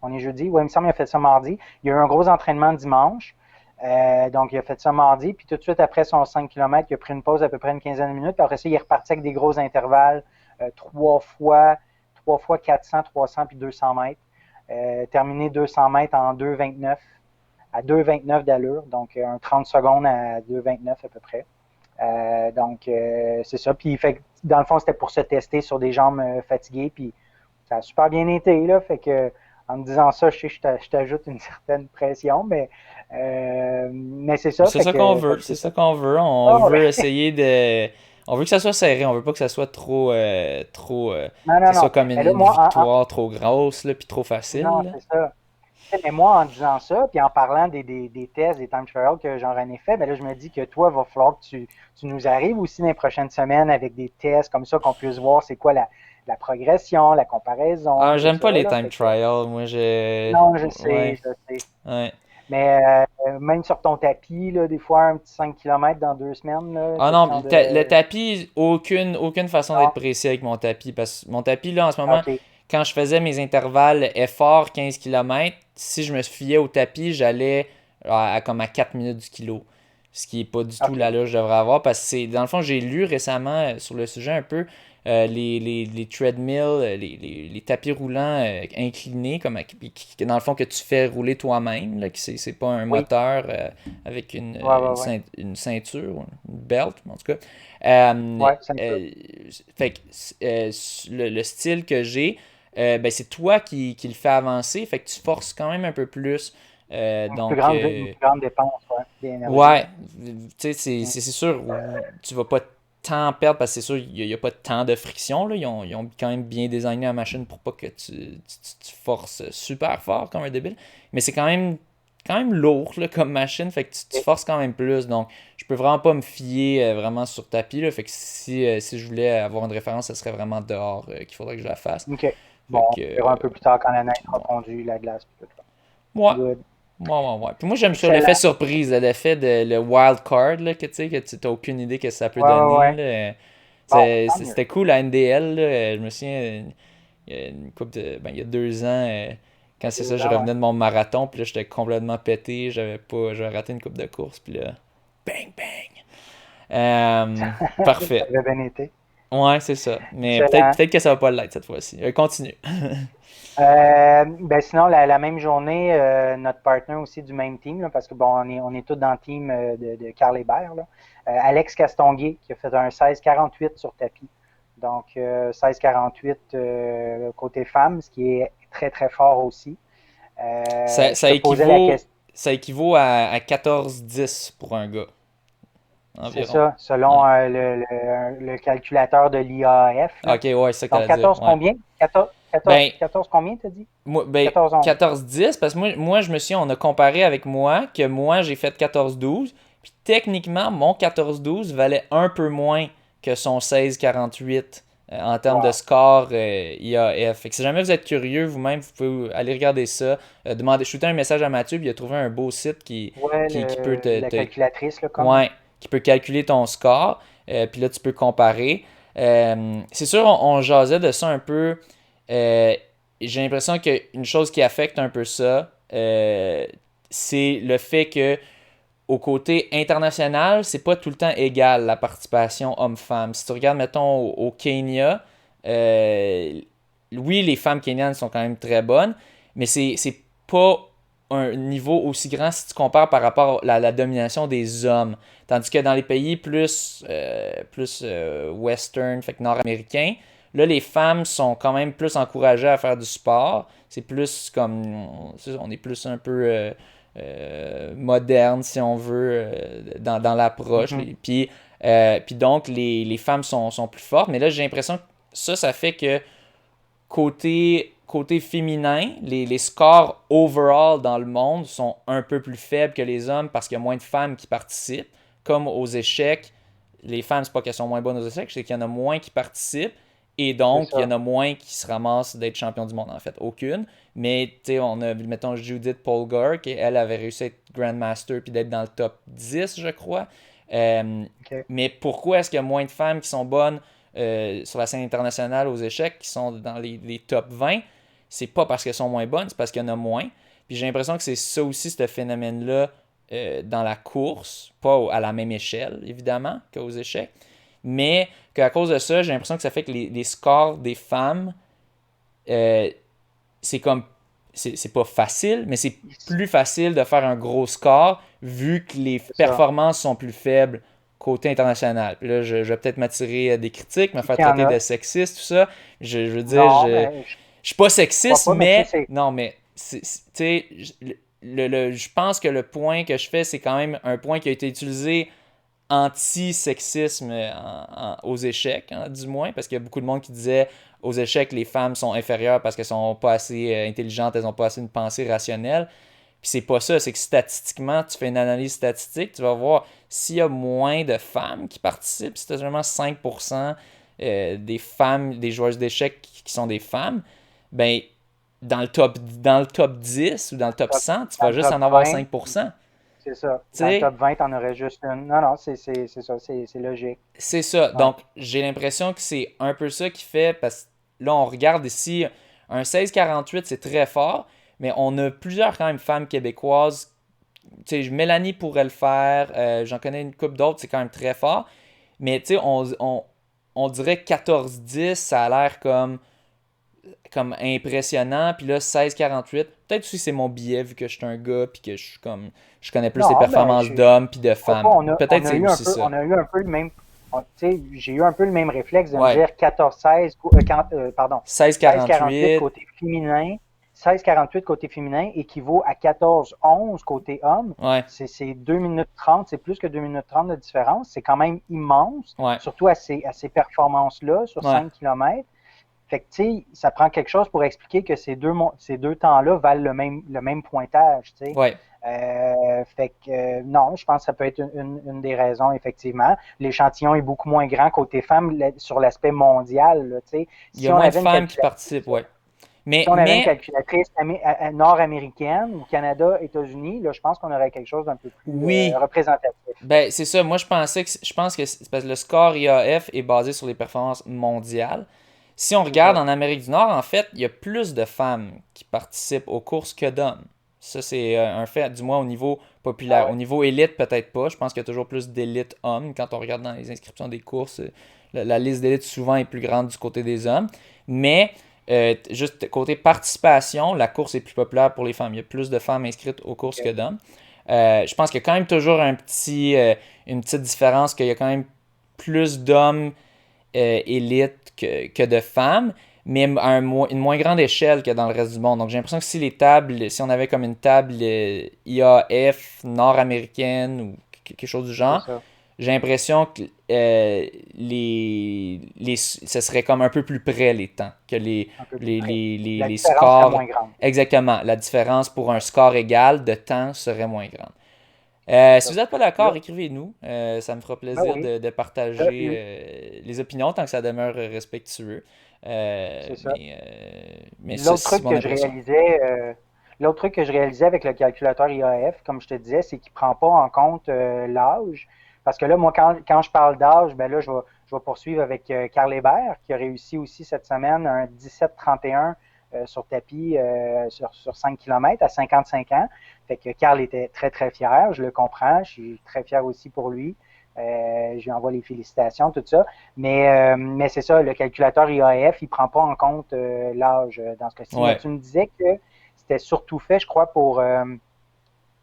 On est jeudi, oui, il me semble qu'il a fait ça mardi. Il y a eu un gros entraînement dimanche. Donc, il a fait ça mardi, puis tout de suite après son 5 km, il a pris une pause à peu près une quinzaine de minutes, puis après ça, il est reparti avec des gros intervalles, 3 fois 400, 300 puis 200 mètres. Terminé 200 mètres en 2,29, à 2,29 d'allure, donc 30 secondes à 2,29 à peu près. Donc, c'est ça. Puis, dans le fond, c'était pour se tester sur des jambes fatiguées, puis ça a super bien été, là, fait que en me disant ça, je t'ajoute une certaine pression, mais c'est ça. C'est ça qu'on veut. C'est ça qu'on veut. On veut essayer de. On veut que ça soit serré. On veut pas que ça soit trop. Soit comme une victoire trop grosse, là, puis trop facile. Non, c'est ça. Mais moi, en disant ça, puis en parlant des tests, des time trials que Jean-René fait, là, je me dis que toi, il va falloir que tu nous arrives aussi dans les prochaines semaines avec des tests comme ça, qu'on puisse voir c'est quoi la progression, la comparaison. Ah, j'aime pas les time trials. Moi, Non, je sais. Ouais. Mais même sur ton tapis, là, des fois, un petit 5 km dans 2 semaines. Là, non, le tapis, aucune façon d'être précis avec mon tapis. Parce que mon tapis, là, en ce moment, quand je faisais mes intervalles effort 15 km, si je me fiais au tapis, j'allais comme à 4 minutes du kilo. Ce qui n'est pas du tout l'allure que je devrais avoir. Parce que dans le fond, j'ai lu récemment sur le sujet un peu les treadmills, les tapis roulants inclinés, dans le fond que tu fais rouler toi-même, là, c'est pas un moteur avec une ceinture, une belt, en tout cas. Fait que le style que j'ai, c'est toi qui le fais avancer, fait que tu forces quand même un peu plus. Donc, une plus grande dépense, d'énergie. Ouais, tu sais, c'est sûr, tu vas pas tant perdre parce que c'est sûr, il n'y a pas tant de friction. Là. Ils ont quand même bien designé la machine pour pas que tu forces super fort comme un débile. Mais c'est quand même lourd là, comme machine, fait que tu forces quand même plus. Donc, je peux vraiment pas me fier vraiment sur tapis. Là, fait que si je voulais avoir une référence, ce serait vraiment dehors qu'il faudrait que je la fasse. OK. Bon, on verra un peu plus tard quand la neige sera fondue, la glace. Ouais. Ouais. Puis moi, j'aime ça, l'effet surprise, l'effet de le wild card, là, que tu n'as aucune idée que ça peut donner. Là. C'était cool à NDL. Là, je me souviens, il y a 2 ans, quand c'est ça, je revenais de mon marathon, puis là, j'étais complètement pété. J'avais raté une coupe de course, puis là, bang, bang. Parfait. Ça avait bien été. Ouais, c'est ça. Mais peut-être que ça va pas l'être cette fois-ci. Continue. Sinon, la même journée, notre partenaire aussi du même team, là, parce que bon, on est tous dans le team de Carl Hébert, là, Alex Castonguay, qui a fait un 16,48 sur tapis. Donc, 16,48 côté femme, ce qui est très, très fort aussi. Ça équivaut à 14,10 pour un gars. Environ. C'est ça, selon le calculateur de l'IAAF. OK, ouais, c'est ça que donc, 14 dire. Combien? 14 combien, t'as dit? 14-10, parce que moi, je me souviens, on a comparé avec moi, que moi, j'ai fait 14-12, puis techniquement, mon 14-12 valait un peu moins que son 16-48 en termes de score IAF. Fait que si jamais vous êtes curieux, vous-même, vous pouvez aller regarder ça, shooter un message à Mathieu, puis il a trouvé un beau site qui peut la calculatrice, là, comme. Ouais, qui peut calculer ton score, puis là, tu peux comparer. C'est sûr, on jasait de ça un peu. J'ai l'impression qu'une chose qui affecte un peu ça, c'est le fait que au côté international, c'est pas tout le temps égal la participation homme-femme. Si tu regardes, mettons, au Kenya, oui, les femmes kenyanes sont quand même très bonnes, mais c'est pas un niveau aussi grand si tu compares par rapport à la domination des hommes. Tandis que dans les pays plus western, fait que nord-américains, Là, les femmes sont quand même plus encouragées à faire du sport. C'est plus comme... On est plus un peu moderne, si on veut, dans l'approche. Puis donc, les femmes sont plus fortes. Mais là, j'ai l'impression que ça fait que côté féminin, les scores overall dans le monde sont un peu plus faibles que les hommes parce qu'il y a moins de femmes qui participent. Comme aux échecs, les femmes, c'est pas qu'elles sont moins bonnes aux échecs, c'est qu'il y en a moins qui participent. Et donc, il y en a moins qui se ramassent d'être champion du monde, en fait. Aucune. Mais, tu sais, on a, mettons, Judith Polgar, qui, elle, avait réussi à être Grandmaster puis d'être dans le top 10, je crois. Mais pourquoi est-ce qu'il y a moins de femmes qui sont bonnes sur la scène internationale aux échecs, qui sont dans les top 20? C'est pas parce qu'elles sont moins bonnes, c'est parce qu'il y en a moins. Puis j'ai l'impression que c'est ça aussi, ce phénomène-là, dans la course. Pas à la même échelle, évidemment, qu'aux échecs. Mais qu'à cause de ça, j'ai l'impression que ça fait que les scores des femmes, c'est comme... C'est pas facile, mais c'est plus facile de faire un gros score vu que les performances sont plus faibles côté international. Puis là, je vais peut-être m'attirer des critiques, me faire traiter de sexiste, tout ça. Je veux dire, je suis pas sexiste, mais... Non, mais, tu sais, je pense que le point que je fais, c'est quand même un point qui a été utilisé anti-sexisme aux échecs, hein, du moins, parce qu'il y a beaucoup de monde qui disait aux échecs, les femmes sont inférieures parce qu'elles sont pas assez intelligentes, elles ont pas assez une pensée rationnelle. Puis c'est pas ça, c'est que statistiquement, tu fais une analyse statistique, tu vas voir s'il y a moins de femmes qui participent, si tu as seulement 5% des femmes, des joueuses d'échecs qui sont des femmes, ben dans le top 10 ou dans le top 100, tu vas juste en avoir 5%. C'est ça. Dans le top 20, t'en aurais juste une. Non, c'est ça, c'est logique. C'est ça. Ouais. Donc, j'ai l'impression que c'est un peu ça qui fait, parce que là, on regarde ici, un 16-48, c'est très fort, mais on a plusieurs quand même femmes québécoises. Tu sais, Mélanie pourrait le faire, j'en connais une couple d'autres, c'est quand même très fort. Mais tu sais, on dirait 14-10, ça a l'air comme impressionnant. Puis là, 16-48, peut-être aussi c'est mon biais vu que je suis un gars puis que je connais plus les performances d'hommes puis de femmes. Peut-être c'est aussi ça. On a eu un peu le même... J'ai eu un peu le même réflexe de me dire 14-16, pardon, 16-48 côté féminin. 16-48 côté féminin équivaut à 14-11 côté homme. Ouais. C'est 2 minutes 30, c'est plus que 2 minutes 30 de différence. C'est quand même immense, surtout à ces performances-là sur 5 km. Fait que, tu sais, ça prend quelque chose pour expliquer que ces deux temps-là valent le même pointage, tu sais. Ouais. Fait que, non, je pense que ça peut être une des raisons, effectivement. L'échantillon est beaucoup moins grand côté femmes sur l'aspect mondial, là, tu sais. Il y a moins de femmes qui participent, oui. Si on avait une calculatrice nord-américaine ou Canada, États-Unis, là, je pense qu'on aurait quelque chose d'un peu plus représentatif. Ben, c'est ça. Moi, je pense que c'est parce que le score IAF est basé sur les performances mondiales. Si on regarde en Amérique du Nord, en fait, il y a plus de femmes qui participent aux courses que d'hommes. Ça, c'est un fait, du moins au niveau populaire. Au niveau élite, peut-être pas. Je pense qu'il y a toujours plus d'élite hommes. Quand on regarde dans les inscriptions des courses, la liste d'élite souvent est plus grande du côté des hommes. Mais, juste côté participation, la course est plus populaire pour les femmes. Il y a plus de femmes inscrites aux courses que d'hommes. Je pense qu'il y a quand même toujours une petite différence, qu'il y a quand même plus d'hommes élites que de femmes, mais à une moins grande échelle que dans le reste du monde. Donc j'ai l'impression que si on avait comme une table IAF nord-américaine ou quelque chose du genre, j'ai l'impression que ce serait comme un peu plus près les temps, que les scores... moins grande. Exactement. La différence pour un score égal de temps serait moins grande. Si vous n'êtes pas d'accord, écrivez-nous. Ça me fera plaisir de partager les opinions tant que ça demeure respectueux. C'est ça. Mais l'autre truc que je réalisais avec le calculateur IAF, comme je te disais, c'est qu'il ne prend pas en compte l'âge. Parce que là, moi, quand je parle d'âge, ben là, je vais poursuivre avec Carl Hébert, qui a réussi aussi cette semaine un 17-31 sur tapis sur 5 km à 55 ans. Fait que Carl était très, très fier. Je le comprends. Je suis très fier aussi pour lui. Je lui envoie les félicitations, tout ça. Mais c'est ça, le calculateur IAF, il ne prend pas en compte l'âge dans ce cas-ci. Mais tu me disais que c'était surtout fait, je crois, pour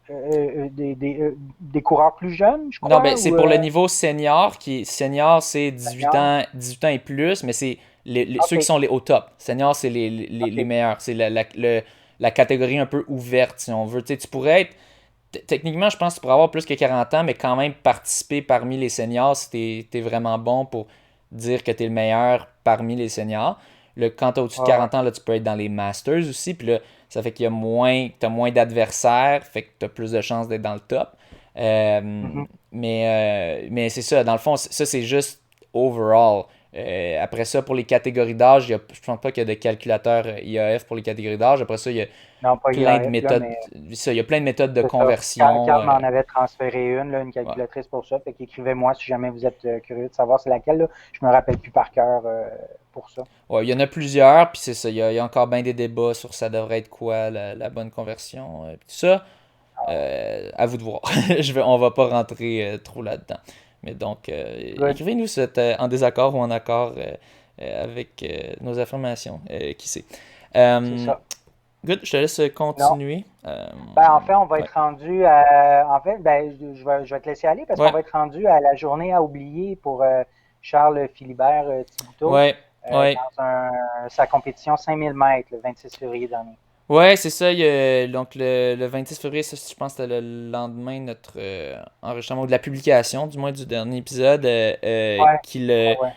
des coureurs plus jeunes, je crois. Non, ben, c'est pour le niveau senior. Senior, c'est 18 ans et plus, mais c'est ceux qui sont au top. Senior, c'est les meilleurs. C'est la catégorie un peu ouverte, si on veut. Tu sais, tu pourrais être... Techniquement, je pense que tu pourrais avoir plus que 40 ans, mais quand même participer parmi les seniors si t'es vraiment bon pour dire que t'es le meilleur parmi les seniors. Quand t'as au-dessus de 40 ans, là, tu peux être dans les Masters aussi. Puis là, ça fait qu'il y a t'as moins d'adversaires, fait que t'as plus de chances d'être dans le top. Mais c'est ça, dans le fond, ça c'est juste overall. Après ça, pour les catégories d'âge, je pense pas qu'il y a de calculateur IAF pour les catégories d'âge. Après ça, il y a plein de méthodes. Il y a plein de méthodes de conversion. Carl m'en avait transféré une calculatrice pour ça. Fait qu'écrivez-moi si jamais vous êtes curieux de savoir c'est laquelle. Là. Je me rappelle plus par cœur pour ça. Ouais, il y en a plusieurs, puis c'est ça. Il y a encore bien des débats sur ça devrait être quoi la bonne conversion. Tout ça, à vous de voir. On va pas rentrer trop là-dedans. Mais donc, écrivez-nous si vous êtes en désaccord ou en accord avec nos affirmations. Qui sait. C'est ça. Good, je te laisse continuer. En fait, on va être rendu à... En fait, je vais te laisser aller parce qu'on va être rendu à la journée à oublier pour Charles Philibert Thibouteau dans sa compétition 5000 mètres le 26 février dernier. Ouais, c'est ça. Donc, le 26 février, ça, je pense que c'était le lendemain de notre enregistrement, ou de la publication, du moins, du dernier épisode. Des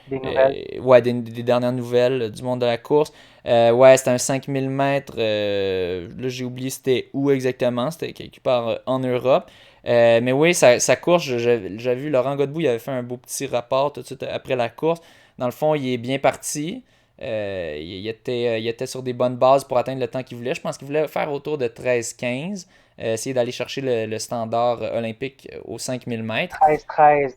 nouvelles. Des dernières nouvelles du monde de la course. C'était un 5000 mètres. Là, j'ai oublié c'était où exactement. C'était quelque part en Europe. Mais oui, sa course, j'ai vu Laurent Godbout, il avait fait un beau petit rapport tout de suite après la course. Dans le fond, il est bien parti. Il était sur des bonnes bases pour atteindre le temps qu'il voulait. Je pense qu'il voulait faire autour de 13-15. Essayer d'aller chercher le standard olympique aux 5000 mètres. 13-13.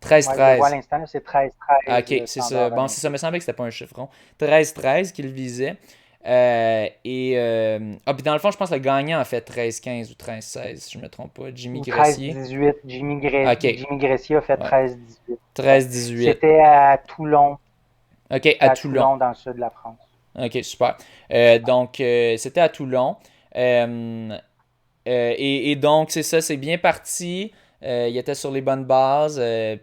13-13. Je vois à l'instant, c'est 13-13. Ok, c'est ça. Bon, c'est ça. Il me semblait que c'était pas un chiffron. 13-13 qu'il visait. Puis dans le fond, je pense que le gagnant a fait 13-15 ou 13-16, si je ne me trompe pas. Jimmy Gressier. 13-18. Jimmy Gressier a fait 13-18. 13-18. C'était à Toulon. OK, à Toulon. Dans le sud de la France. OK, super. Donc, c'était à Toulon. Et donc, c'est ça, c'est bien parti. Il était sur les bonnes bases.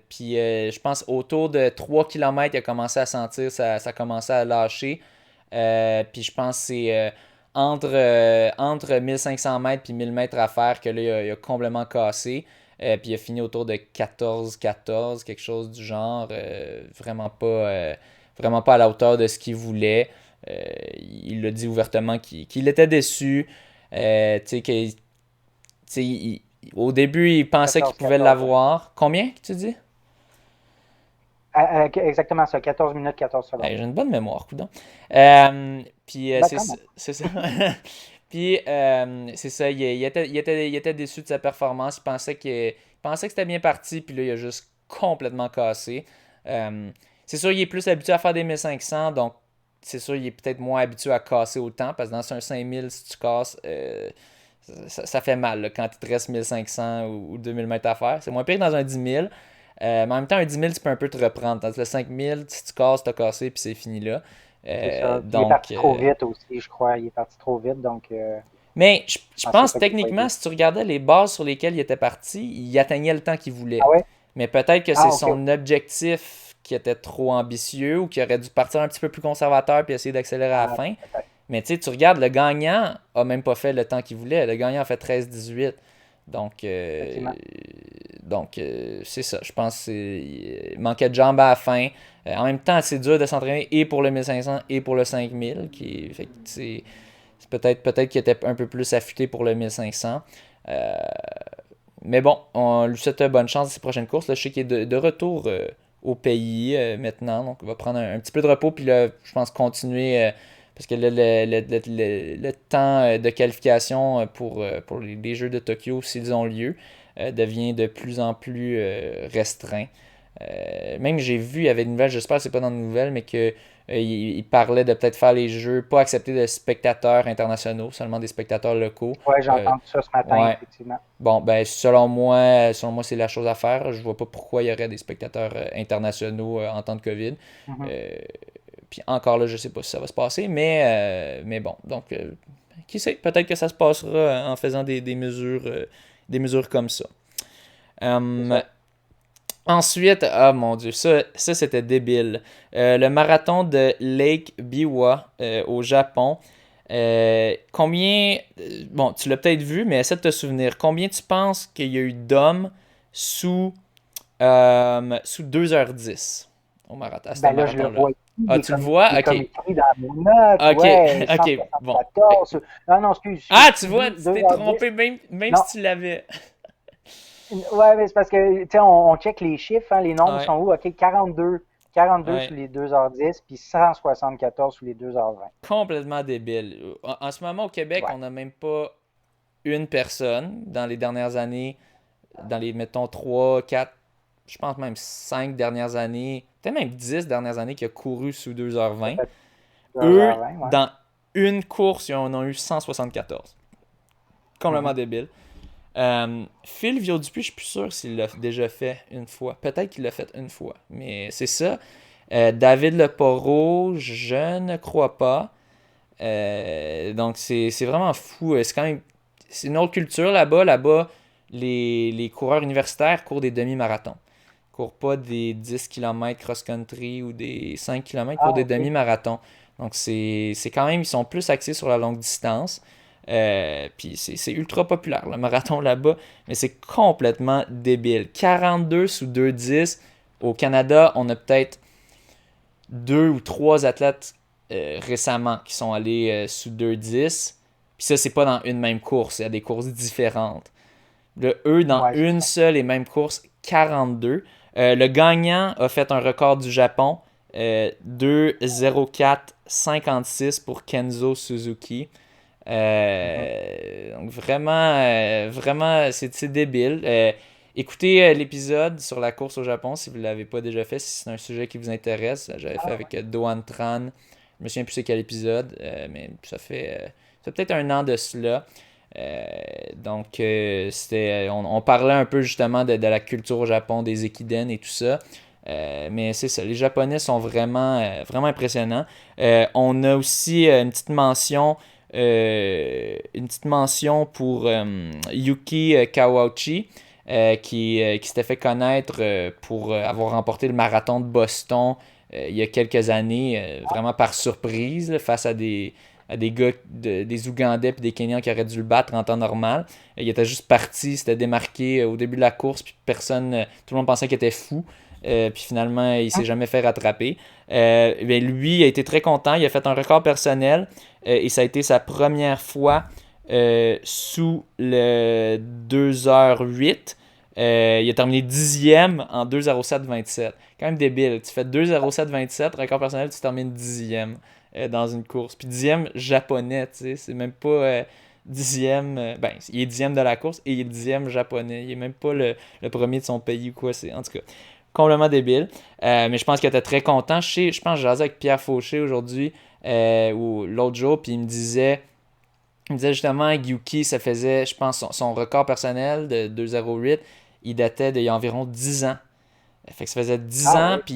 Puis, je pense, autour de 3 km, il a commencé à sentir, ça commençait à lâcher. Puis, je pense que c'est entre 1500 mètres et 1000 mètres à faire que là, il a complètement cassé. Puis, il a fini autour de 14-14, quelque chose du genre. Vraiment pas à la hauteur de ce qu'il voulait. Il l'a dit ouvertement qu'il était déçu. Au début, il pensait qu'il pouvait l'avoir. Combien tu dis? Exactement ça, 14 minutes, 14 secondes. J'ai une bonne mémoire, coudonc. Puis c'est ça. Puis c'est ça, il était déçu de sa performance. Il pensait que c'était bien parti, puis là, il a juste complètement cassé. C'est sûr, il est plus habitué à faire des 1500, donc c'est sûr, il est peut-être moins habitué à casser autant, parce que dans un 5000, si tu casses, ça fait mal là, quand il te reste 1500 ou 2000 mètres à faire. C'est moins pire que dans un 10 000. Mais en même temps, un 10 000, tu peux un peu te reprendre. Dans le 5000, si tu casses, tu as cassé, puis c'est fini là. C'est ça. Il est parti trop vite aussi, je crois. Il est parti trop vite, donc... Mais je pense techniquement, si tu regardais les bases sur lesquelles il était parti, il atteignait le temps qu'il voulait. Ah ouais? Mais peut-être que c'est son objectif qui était trop ambitieux ou qui aurait dû partir un petit peu plus conservateur puis essayer d'accélérer à la fin. Peut-être. Mais tu regardes, le gagnant a même pas fait le temps qu'il voulait. Le gagnant a fait 13-18. Donc, c'est ça. Je pense qu'il manquait de jambes à la fin. En même temps, c'est dur de s'entraîner et pour le 1500 et pour le 5000. C'est peut-être qu'il était un peu plus affûté pour le 1500. Mais bon, on lui souhaite bonne chance dans ses prochaines courses. Là, je sais qu'il est de retour au pays maintenant. Donc, il va prendre un petit peu de repos. Puis là, je pense continuer... parce que le temps de qualification pour les Jeux de Tokyo, s'ils ont lieu, devient de plus en plus restreint. Même j'ai vu, il y avait une nouvelle, j'espère que c'est pas dans les nouvelles, mais qu'il parlait de peut-être faire les Jeux, pas accepter de spectateurs internationaux, seulement des spectateurs locaux. Ouais, j'ai entendu ça ce matin, effectivement. Bon, ben selon moi, c'est la chose à faire. Je vois pas pourquoi il y aurait des spectateurs internationaux en temps de COVID. Puis encore là, je sais pas si ça va se passer, mais bon, donc qui sait, peut-être que ça se passera en faisant des mesures comme ça. Ensuite, ah mon Dieu, ça c'était débile. Le marathon de Lake Biwa au Japon. Bon, tu l'as peut-être vu, mais essaie de te souvenir. Combien tu penses qu'il y a eu d'hommes sous, sous 2h10 à ce Ben là, je le marathon-là? vois ici, Ah, tu le vois? il est comme Ok. écrit dans mon note, Ok, ouais, ok, bon. 174. Non, non, Ah, tu tu vois, dis tu t'es 2h10. trompé même Non, si tu l'avais. ouais, mais c'est parce que, tu sais, on check les chiffres, hein, les nombres Ouais, sont où? OK, 42 ouais. sous les 2h10, puis 174 sous les 2h20. Complètement débile. En ce moment, au Québec, Ouais. on n'a même pas une personne dans les dernières années, dans les, mettons, 3 4 je pense même 5 dernières années, peut-être même 10 dernières années qui a couru sous Ça 2h20. fait Eux, 2h20, ouais. dans une course, ils en ont eu 174. Complètement Mhm. débile. Phil Viau-Dupuis, je suis plus sûr s'il l'a déjà fait une fois. Peut-être qu'il l'a fait une fois, mais c'est ça. David Leporo, je ne crois pas. Donc c'est vraiment fou. C'est quand même c'est une autre culture là-bas. Là-bas, les coureurs universitaires courent des demi-marathons. Ils courent pas des 10 km cross-country ou des 5 km, ils courent Ah, des OK. demi-marathons. Donc c'est quand même, ils sont plus axés sur la longue distance. Puis c'est ultra populaire le marathon là-bas, mais c'est complètement débile. 42 sous 2,10. Au Canada, on a peut-être deux ou trois athlètes récemment qui sont allés sous 2,10. Puis ça, c'est pas dans une même course, il y a des courses différentes. Le eux, dans Ouais, c'est une ça. seule et même course, 42. Le gagnant a fait un record du Japon, 2,04,56 pour Kenzo Suzuki. Mhm. Donc vraiment, c'est débile. Écoutez l'épisode sur la course au Japon si vous ne l'avez pas déjà fait, si c'est un sujet qui vous intéresse. J'avais fait Ah, avec Doan Tran. Je me souviens plus c'est quel épisode, mais ça fait peut-être un an de cela. Donc, on parlait un peu justement de la culture au Japon, des Ekiden et tout ça. Mais c'est ça, les Japonais sont vraiment impressionnants. On a aussi une petite mention pour Yuki Kawauchi, qui s'était fait connaître pour avoir remporté le marathon de Boston il y a quelques années, vraiment par surprise, là, face à des gars, des Ougandais et des Kenyans qui auraient dû le battre en temps normal. Il était juste parti, s'était démarqué au début de la course, puis tout le monde pensait qu'il était fou. Puis finalement, il s'est jamais fait rattraper. Ben, lui a été très content. Il a fait un record personnel et ça a été sa première fois sous le 2h08. Il a terminé 10e en 2h07,27. Quand même débile. Tu fais 2h07,27, record personnel, tu termines 10e dans une course. Puis 10e japonais, tu sais. C'est même pas 10e. Ben, il est 10e de la course et il est 10e japonais. Il est même pas le premier de son pays ou quoi. En tout cas, complètement débile. Mais je pense qu'il était très content. Je pense que j'ai jasé avec Pierre Fauché aujourd'hui ou l'autre jour, puis il me disait justement que Yuki, ça faisait, je pense, son record personnel de 2,08, il datait d'il y a environ 10 ans. Fait que ça faisait 10 ah ans, oui. puis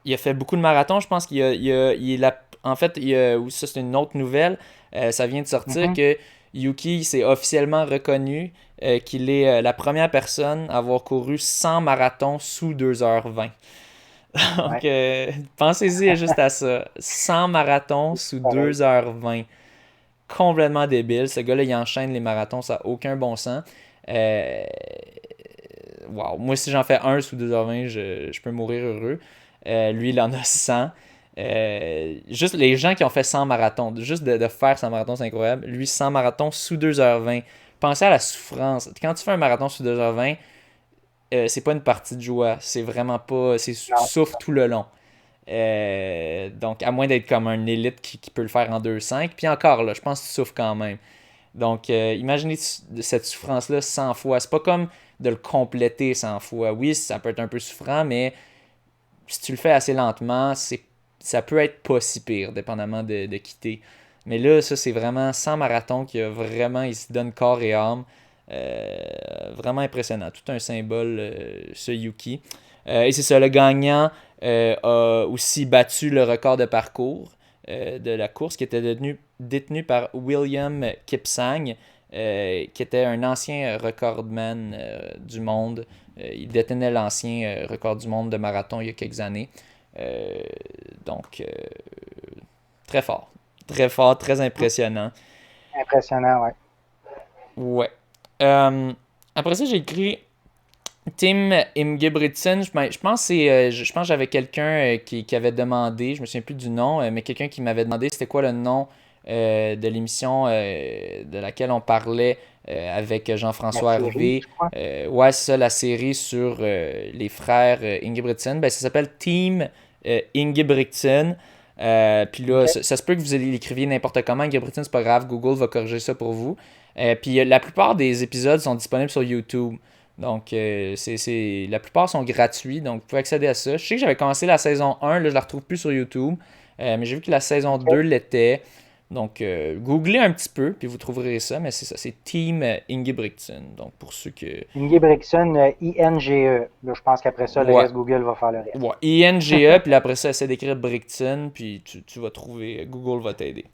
il a fait beaucoup de marathons. Je pense en fait, ça c'est une autre nouvelle. Ça vient de sortir Mhm. que Yuki s'est officiellement reconnu qu'il est la première personne à avoir couru 100 marathons sous 2h20. Donc, Ouais. pensez-y juste à ça. 100 marathons sous Pareil. 2h20. Complètement débile. Ce gars-là, il enchaîne les marathons, ça n'a aucun bon sens. Euh, wow. Moi, si j'en fais un sous 2h20, je peux mourir heureux. Lui, il en a 100. Juste les gens qui ont fait 100 marathons, juste de faire 100 marathons, c'est incroyable. Lui, 100 marathons sous 2h20. Pensez à la souffrance. Quand tu fais un marathon sous 2h20, c'est pas une partie de joie. C'est vraiment pas. Tu Non, c'est souffres tout le long. Donc, à moins d'être comme un élite qui peut le faire en 2,5. Puis encore, là, je pense que tu souffres quand même. Donc, imaginez cette souffrance-là 100 fois. C'est pas comme de le compléter 100 fois. Oui, ça peut être un peu souffrant, mais si tu le fais assez lentement, ça peut être pas si pire, dépendamment de quitter. Mais là, ça, c'est vraiment 100 marathons qui a vraiment, il se donne corps et âme. Euh, Vraiment impressionnant. Tout un symbole, ce Yuki. Et c'est ça, le gagnant a aussi battu le record de parcours de la course qui était détenu par William Kipsang, qui était un ancien recordman du monde il détenait l'ancien record du monde de marathon il y a quelques années. Donc, très fort. Très fort, très impressionnant. Impressionnant, ouais. Ouais. Après ça, j'ai écrit Tim Ingebrigtsen. Je pense que j'avais quelqu'un qui avait demandé, je me souviens plus du nom, mais quelqu'un qui m'avait demandé c'était quoi le nom de l'émission de laquelle on parlait avec Jean-François Hervé. Ouais, c'est ça, la série sur les frères Ingebrigtsen. Ben, ça s'appelle Team Ingebrigtsen. Puis là, ça se peut que vous l'écriviez n'importe comment. Ingebrigtsen, c'est pas grave, Google va corriger ça pour vous. Puis la plupart des épisodes sont disponibles sur YouTube. Donc, la plupart sont gratuits, donc vous pouvez accéder à ça. Je sais que j'avais commencé la saison 1, là je la retrouve plus sur YouTube, mais j'ai vu que la saison 2 l'était. Donc, googlez un petit peu, puis vous trouverez ça, mais c'est ça, c'est Team Ingebrigtsen. Donc, pour ceux que... Ingebrigtsen, I-N-G-E. Là, je pense qu'après ça, le reste, Google va faire le reste. Ouais, I-N-G-E, puis après ça, essaie d'écrire Brigtsen, puis tu vas trouver, Google va t'aider.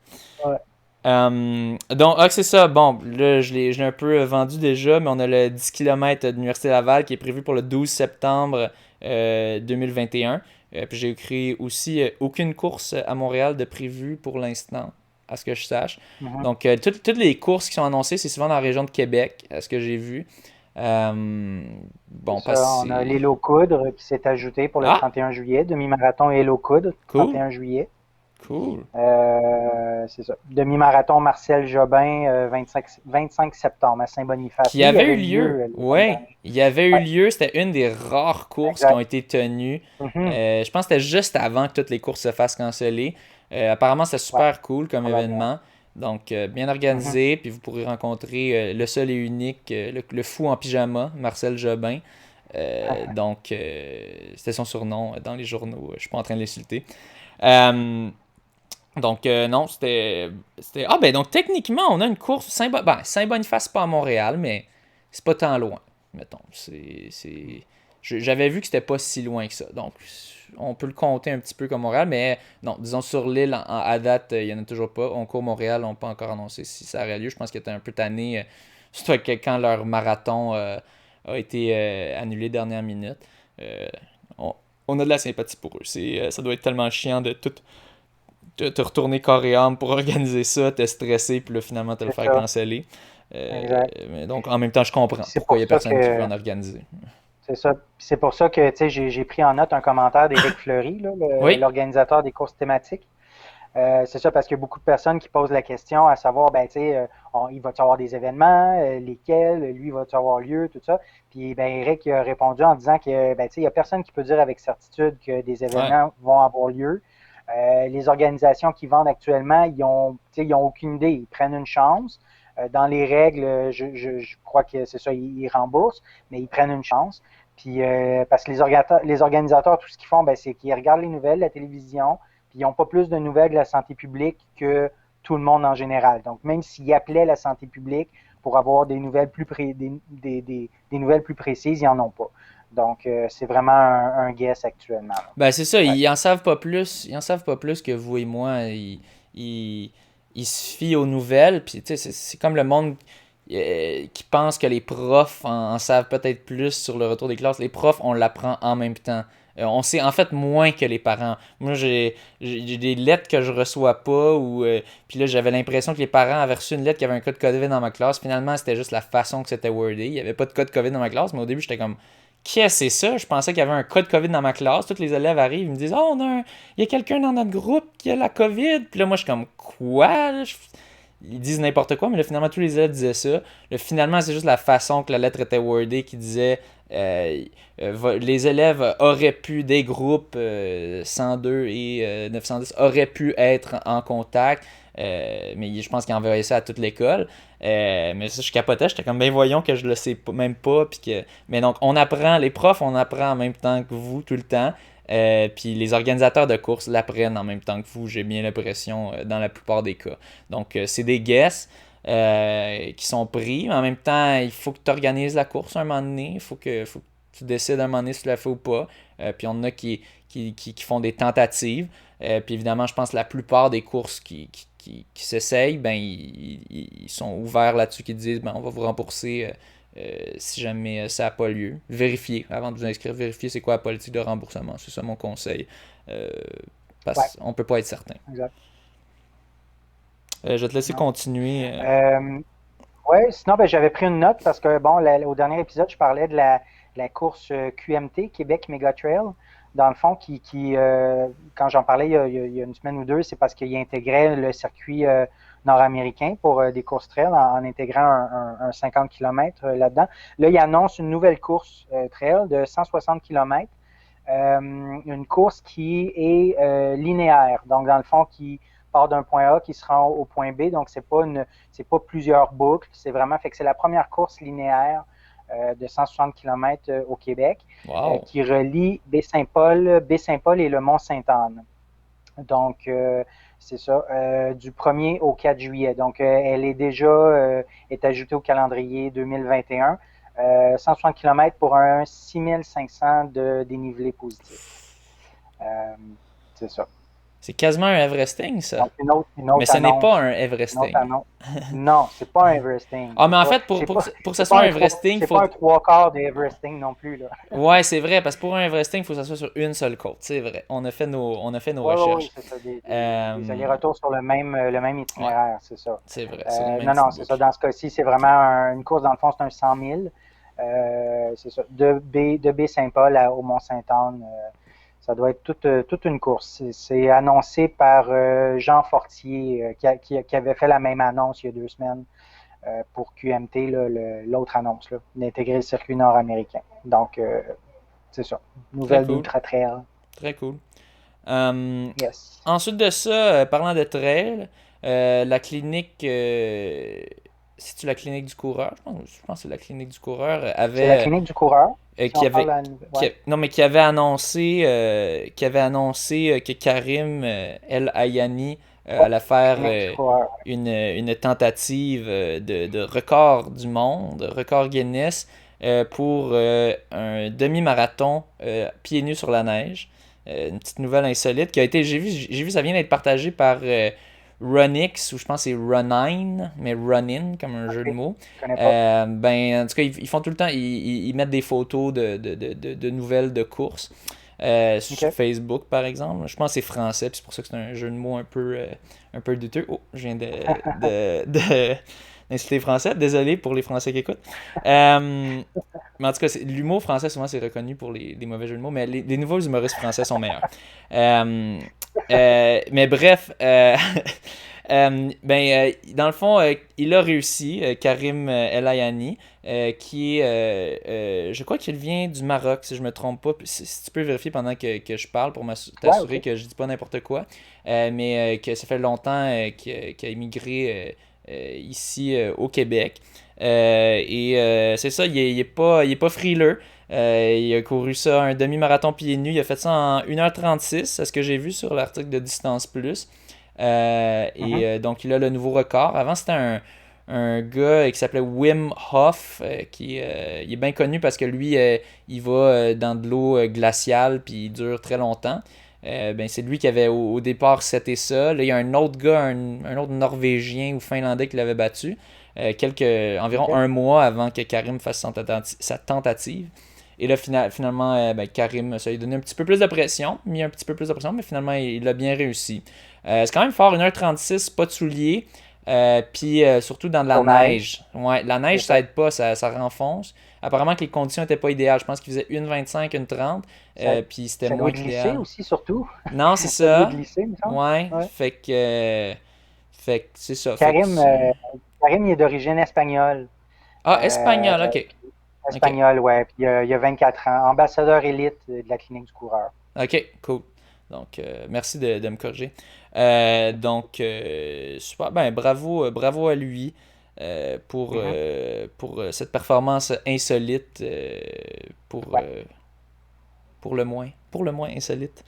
Ouais. Donc, c'est ça. Bon, là, je l'ai un peu vendu déjà, mais on a le 10 km de l'Université Laval qui est prévu pour le 12 septembre 2021. Puis j'ai écrit aussi aucune course à Montréal de prévu pour l'instant, à ce que je sache. Mm-hmm. Donc, toutes les courses qui sont annoncées, c'est souvent dans la région de Québec, à ce que j'ai vu. Bon, on a l'Hélo Coudre qui s'est ajouté pour le 31 juillet. Demi-marathon Hélo Coudre, 31 juillet. Cool. C'est ça. Demi-marathon Marcel Jobin, 25 septembre à Saint-Boniface. Qui avait eu lieu. Oui, il y avait eu lieu. C'était une des rares courses qui ont été tenues. Mm-hmm. Je pense que c'était juste avant que toutes les courses se fassent canceller. Apparemment, c'était super cool comme événement. Donc, bien organisé. Puis vous pourrez rencontrer le seul et unique, le fou en pyjama, Marcel Jobin. Donc, c'était son surnom dans les journaux. Je ne suis pas en train de l'insulter. Donc, non, c'était... Ah, ben, donc, techniquement, on a une course... Saint-Boniface, pas à Montréal, mais c'est pas tant loin, mettons. J'avais vu que c'était pas si loin que ça. Donc, on peut le compter un petit peu comme Montréal, mais non, disons, sur l'île, à date, il n'y en a toujours pas. On court Montréal, on n'a pas encore annoncé si ça aurait lieu. Je pense qu'ils étaient un peu tannés, surtout quand leur marathon a été annulé dernière minute. On a de la sympathie pour eux. Ça doit être tellement chiant de tout te retourner corps et âme pour organiser ça, te stresser, puis là, finalement, te le faire canceller. Mais donc, en même temps, je comprends pourquoi il n'y a personne qui veut en organiser. C'est ça. C'est pour ça que j'ai pris en note un commentaire d'Éric Fleury, l'organisateur des courses thématiques. C'est ça, parce qu'il y a beaucoup de personnes qui posent la question à savoir, il va-tu avoir des événements, lesquels, lui, va-tu avoir lieu, tout ça. Puis, Eric a répondu en disant que, il n'y a personne qui peut dire avec certitude que des événements vont avoir lieu. Les organisations qui vendent actuellement, ils ont aucune idée. Ils prennent une chance. Dans les règles, je crois que c'est ça, ils remboursent, mais ils prennent une chance. Puis, parce que les organisateurs, tout ce qu'ils font, c'est qu'ils regardent les nouvelles, la télévision, puis ils n'ont pas plus de nouvelles de la santé publique que tout le monde en général. Donc, même s'ils appelaient la santé publique pour avoir des nouvelles des nouvelles plus précises, ils n'en ont pas. Donc, c'est vraiment un guess actuellement. C'est ça, ils en savent pas plus. Ils en savent pas plus que vous et moi. Ils se fient aux nouvelles. Puis, tu sais, c'est comme le monde qui pense que les profs en savent peut-être plus sur le retour des classes. Les profs, on l'apprend en même temps. On sait en fait moins que les parents. Moi, j'ai des lettres que je reçois pas. Puis là, j'avais l'impression que les parents avaient reçu une lettre qui avait un code COVID dans ma classe. Finalement, c'était juste la façon que c'était wordé. Il n'y avait pas de code COVID dans ma classe, mais au début, j'étais comme... Qu'est-ce que c'est ça? Je pensais qu'il y avait un cas de COVID dans ma classe. Tous les élèves arrivent, ils me disent « Oh, il y a quelqu'un dans notre groupe qui a la COVID. » Puis là, moi, je suis comme « Quoi? » Ils disent n'importe quoi, mais là, finalement, tous les élèves disaient ça. Là, finalement, c'est juste la façon que la lettre était wordée qui disait les élèves auraient pu, des groupes 102 et 910 auraient pu être en contact. Mais je pense qu'ils envoyaient ça à toute l'école. Mais ça, je capotais, j'étais comme, voyons que je le sais même pas. Mais donc, les profs, on apprend en même temps que vous tout le temps. Puis les organisateurs de courses l'apprennent en même temps que vous, j'ai bien l'impression, dans la plupart des cas. Donc, c'est des guesses qui sont pris. Mais en même temps, il faut que tu organises la course un moment donné. Il faut que tu décides un moment donné si tu la fais ou pas. Puis on en a qui font des tentatives. Puis évidemment, je pense que la plupart des courses qui s'essayent, ils sont ouverts là-dessus, qui disent on va vous rembourser si jamais ça n'a pas lieu. Vérifiez, avant de vous inscrire, vérifiez c'est quoi la politique de remboursement. C'est ça mon conseil. Parce qu'on ne peut pas être certain. Exact. Je vais te laisser continuer. Oui, sinon, j'avais pris une note parce que, bon, au dernier épisode, je parlais de la course QMT, Québec Mega Trail. Dans le fond, quand j'en parlais il y a une semaine ou deux, c'est parce qu'il intégrait le circuit nord-américain pour des courses trail en intégrant un 50 km là-dedans. Là, il annonce une nouvelle course trail de 160 km, une course qui est linéaire. Donc, dans le fond, qui part d'un point A qui se rend au point B. Donc, c'est pas plusieurs boucles. C'est vraiment, fait que c'est la première course linéaire de 160 km au Québec, qui relie Baie-Saint-Paul et le Mont-Sainte-Anne. Donc, c'est ça, du 1er au 4 juillet. Donc, elle est déjà est ajoutée au calendrier 2021. 160 km pour un 6500 de dénivelé positif. C'est ça. C'est quasiment un Everesting, ça. Donc, une autre mais ce n'est pas un Everesting. Non, c'est pas un Everesting. Ah, mais en fait, pour que ça soit un Everesting, c'est pas un 3/4 d'Everesting non plus, là. Ouais, c'est vrai, parce que pour un Everesting, il faut que ça soit sur une seule côte. C'est vrai. On a fait nos recherches. Oui, c'est ça. Des allers-retours sur le même itinéraire, c'est ça. C'est vrai. Non, c'est ça. Dans ce cas-ci, c'est vraiment une course, dans le fond, c'est un 100 000. C'est ça. De Baie-Saint-Paul au Mont-Sainte-Anne. Ça doit être toute une course. C'est annoncé par Jean Fortier, qui avait fait la même annonce il y a 2 semaines pour QMT, l'autre annonce, d'intégrer le circuit nord-américain. Donc, c'est ça. Nouvelle d'Ultra Trail. Très cool. Yes. Ensuite de ça, parlant de trail, la clinique... C'est-tu la clinique du coureur? Je pense que c'est la clinique du coureur. C'est la clinique du coureur. Qui avait annoncé que Karim El Hayani allait faire une tentative de record du monde, record Guinness, pour un demi-marathon pieds nus sur la neige. Une petite nouvelle insolite qui a été, j'ai vu ça vient d'être partagé par Runix, ou je pense que c'est Runine, mais Runin, comme un jeu de mots. En tout cas, ils font tout le temps, ils mettent des photos de nouvelles de courses sur Facebook, par exemple. Je pense que c'est français, puis c'est pour ça que c'est un jeu de mots un peu douteux. Oh, je viens d'insulter français. Désolé pour les Français qui écoutent. Mais en tout cas, l'humour français, souvent, c'est reconnu pour les mauvais jeux de mots, mais les nouveaux humoristes français sont meilleurs. Mais bref, dans le fond, il a réussi, Karim El Hayani, qui est, je crois qu'il vient du Maroc, si je me trompe pas. Si tu peux vérifier pendant que je parle pour t'assurer que je dis pas n'importe quoi, mais que ça fait longtemps qu'il a immigré ici au Québec. C'est ça, il est pas frileux. Il a couru ça un demi-marathon pieds nus. Il a fait ça en 1h36, c'est ce que j'ai vu sur l'article de Distance Plus. Donc, il a le nouveau record. Avant, c'était un gars qui s'appelait Wim Hof, il est bien connu parce que lui, il va dans de l'eau glaciale puis il dure très longtemps. C'est lui qui avait au départ seté ça. Là, il y a un autre gars, un autre Norvégien ou Finlandais qui l'avait battu environ un mois avant que Karim fasse sa tentative. Et là, finalement, Karim, ça lui a donné un petit peu plus de pression, mais finalement, il a bien réussi. C'est quand même fort, 1h36, pas de souliers, puis surtout dans de la neige. Ouais, la neige, ça aide pas, ça renfonce. Apparemment que les conditions n'étaient pas idéales. Je pense qu'il faisait 1h25, 1h30, puis c'était moins idéal. Ça doit aussi, surtout. Non, c'est ça. Glisser, il me semble. Ouais, fait que c'est ça. Karim, il est d'origine espagnole. Ah, espagnol, ok. Espagnol, ouais. Puis il a 24 ans. Ambassadeur élite de la clinique du coureur. Ok, cool. Donc, merci de me corriger. Super. Bravo à lui pour cette performance insolite. Pour le moins insolite.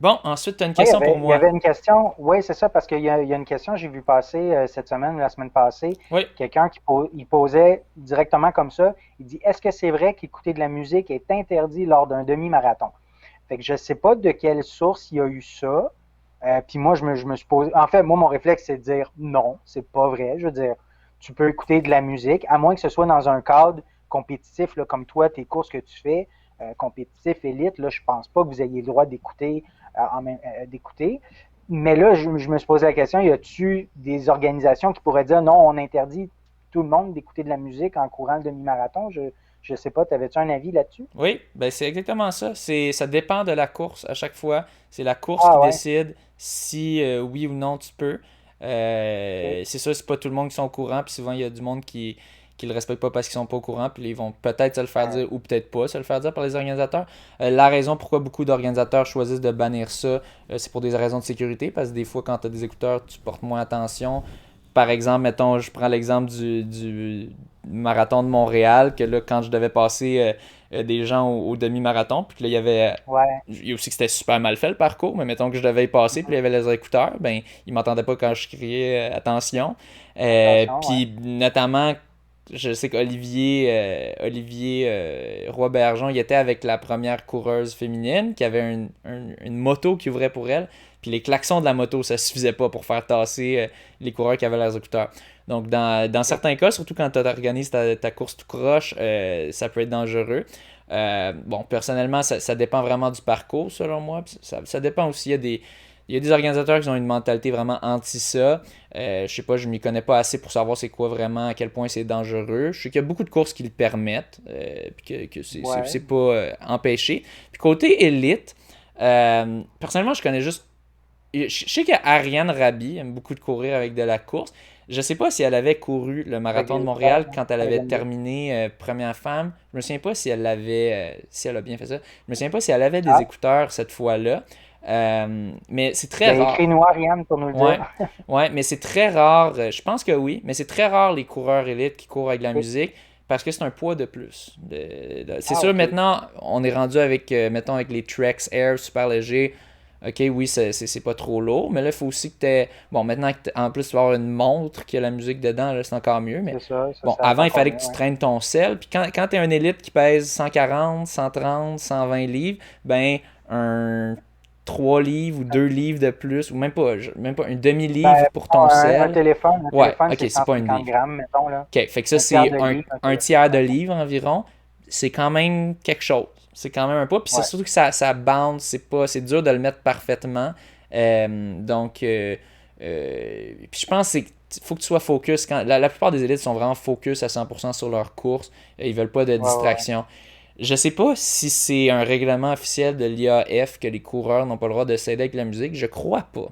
Bon, ensuite, tu as une question pour moi. Il y avait une question, oui, c'est ça, parce qu'il y a une question, j'ai vu passer cette semaine ou la semaine passée, quelqu'un il posait directement comme ça, il dit, est-ce que c'est vrai qu'écouter de la musique est interdit lors d'un demi-marathon? Fait que je ne sais pas de quelle source il y a eu ça, puis moi, je me suis posé, en fait, moi, mon réflexe, c'est de dire non, c'est pas vrai, je veux dire, tu peux écouter de la musique, à moins que ce soit dans un cadre compétitif, là, comme toi, tes courses que tu fais, compétitif, élite, là, je pense pas que vous ayez le droit d'écouter. D'écouter. Mais là, je me suis posé la question, y a-tu des organisations qui pourraient dire non, on interdit tout le monde d'écouter de la musique en courant le demi-marathon? Je sais pas, t'avais-tu un avis là-dessus? Oui, ben c'est exactement ça. Ça dépend de la course à chaque fois. C'est la course qui Ah ouais, décide si oui ou non tu peux. ok. C'est ça, c'est pas tout le monde qui sont au courant, puis souvent il y a du monde qui le respecte pas parce qu'ils sont pas au courant, puis ils vont peut-être se le faire Ouais, dire ou peut-être pas se le faire dire par les organisateurs. La raison pourquoi beaucoup d'organisateurs choisissent de bannir ça, c'est pour des raisons de sécurité, parce que des fois quand tu as des écouteurs, tu portes moins attention. Par exemple, mettons, je prends l'exemple du marathon de Montréal, que là, quand je devais passer des gens au demi-marathon, puis que là, ouais, il y a aussi que c'était super mal fait le parcours, mais mettons que je devais y passer, puis il y avait les écouteurs, ben, ils m'entendaient pas quand je criais attention. attention, ouais. Puis notamment, je sais qu'Olivier Roy-Bergeon, il était avec la première coureuse féminine qui avait une moto qui ouvrait pour elle. Puis les klaxons de la moto, ça suffisait pas pour faire tasser les coureurs qui avaient leurs écouteurs. Donc dans certains cas, surtout quand tu organises ta course tout croche, ça peut être dangereux. Bon, personnellement, ça dépend vraiment du parcours, selon moi. Puis ça dépend aussi, il y a des organisateurs qui ont une mentalité vraiment anti-ça. Je sais pas, je m'y connais pas assez pour savoir c'est quoi vraiment, à quel point c'est dangereux. Je sais qu'il y a beaucoup de courses qui le permettent, puis que Ouais. c'est pas empêché. Puis côté élite, personnellement, je connais juste. Je sais qu'Ariane Rabi aime beaucoup de courir avec de la course. Je sais pas si elle avait couru le Avec marathon les de écouteurs, Montréal quand elle ouais, avait j'aime bien. terminé première femme. Je me souviens pas si elle l'avait, si elle a bien fait ça. Je me souviens pas si elle avait des Ah, écouteurs cette fois-là. Mais c'est très ben rare. écris-nous, Ariane, pour nous le dire. Ouais, ouais, mais c'est très rare. Je pense que oui, mais c'est très rare les coureurs élites qui courent avec de la Ok. musique parce que c'est un poids de plus. C'est Ah, sûr, ok. maintenant, on est rendu avec, mettons, avec les Trex Air super légers. Ok, oui, c'est pas trop lourd, mais là, il faut aussi que tu bon, maintenant, en plus, tu vas avoir une montre qui a la musique dedans, là, c'est encore mieux. Mais C'est ça, bon, ça aide avant, il encore fallait mieux, que tu ouais. traînes ton sel. Puis quand tu es un élite qui pèse 140, 130, 120 livres, ben, un 3 livres ou 2 livres de plus, ou même pas un demi-livre Ben, pour bon, ton un sel. téléphone, un Ouais, téléphone, ok, c'est c'est pas une 150 livre. grammes, mettons, là. Ok, fait que ça, Un tiers c'est de livre, un un téléphone. tiers de Ouais. livre environ. C'est quand même quelque chose. C'est quand même un poids. Puis c'est Ouais. surtout que ça bounce, c'est dur de le mettre parfaitement. Donc, puis je pense qu'il faut que tu sois focus. La plupart des élites sont vraiment focus à 100% sur leur course. Ils veulent pas de Ouais, ouais, ouais. distraction. Je sais pas si c'est un règlement officiel de l'IAF que les coureurs n'ont pas le droit de s'aider avec la musique. Je crois pas. Ok.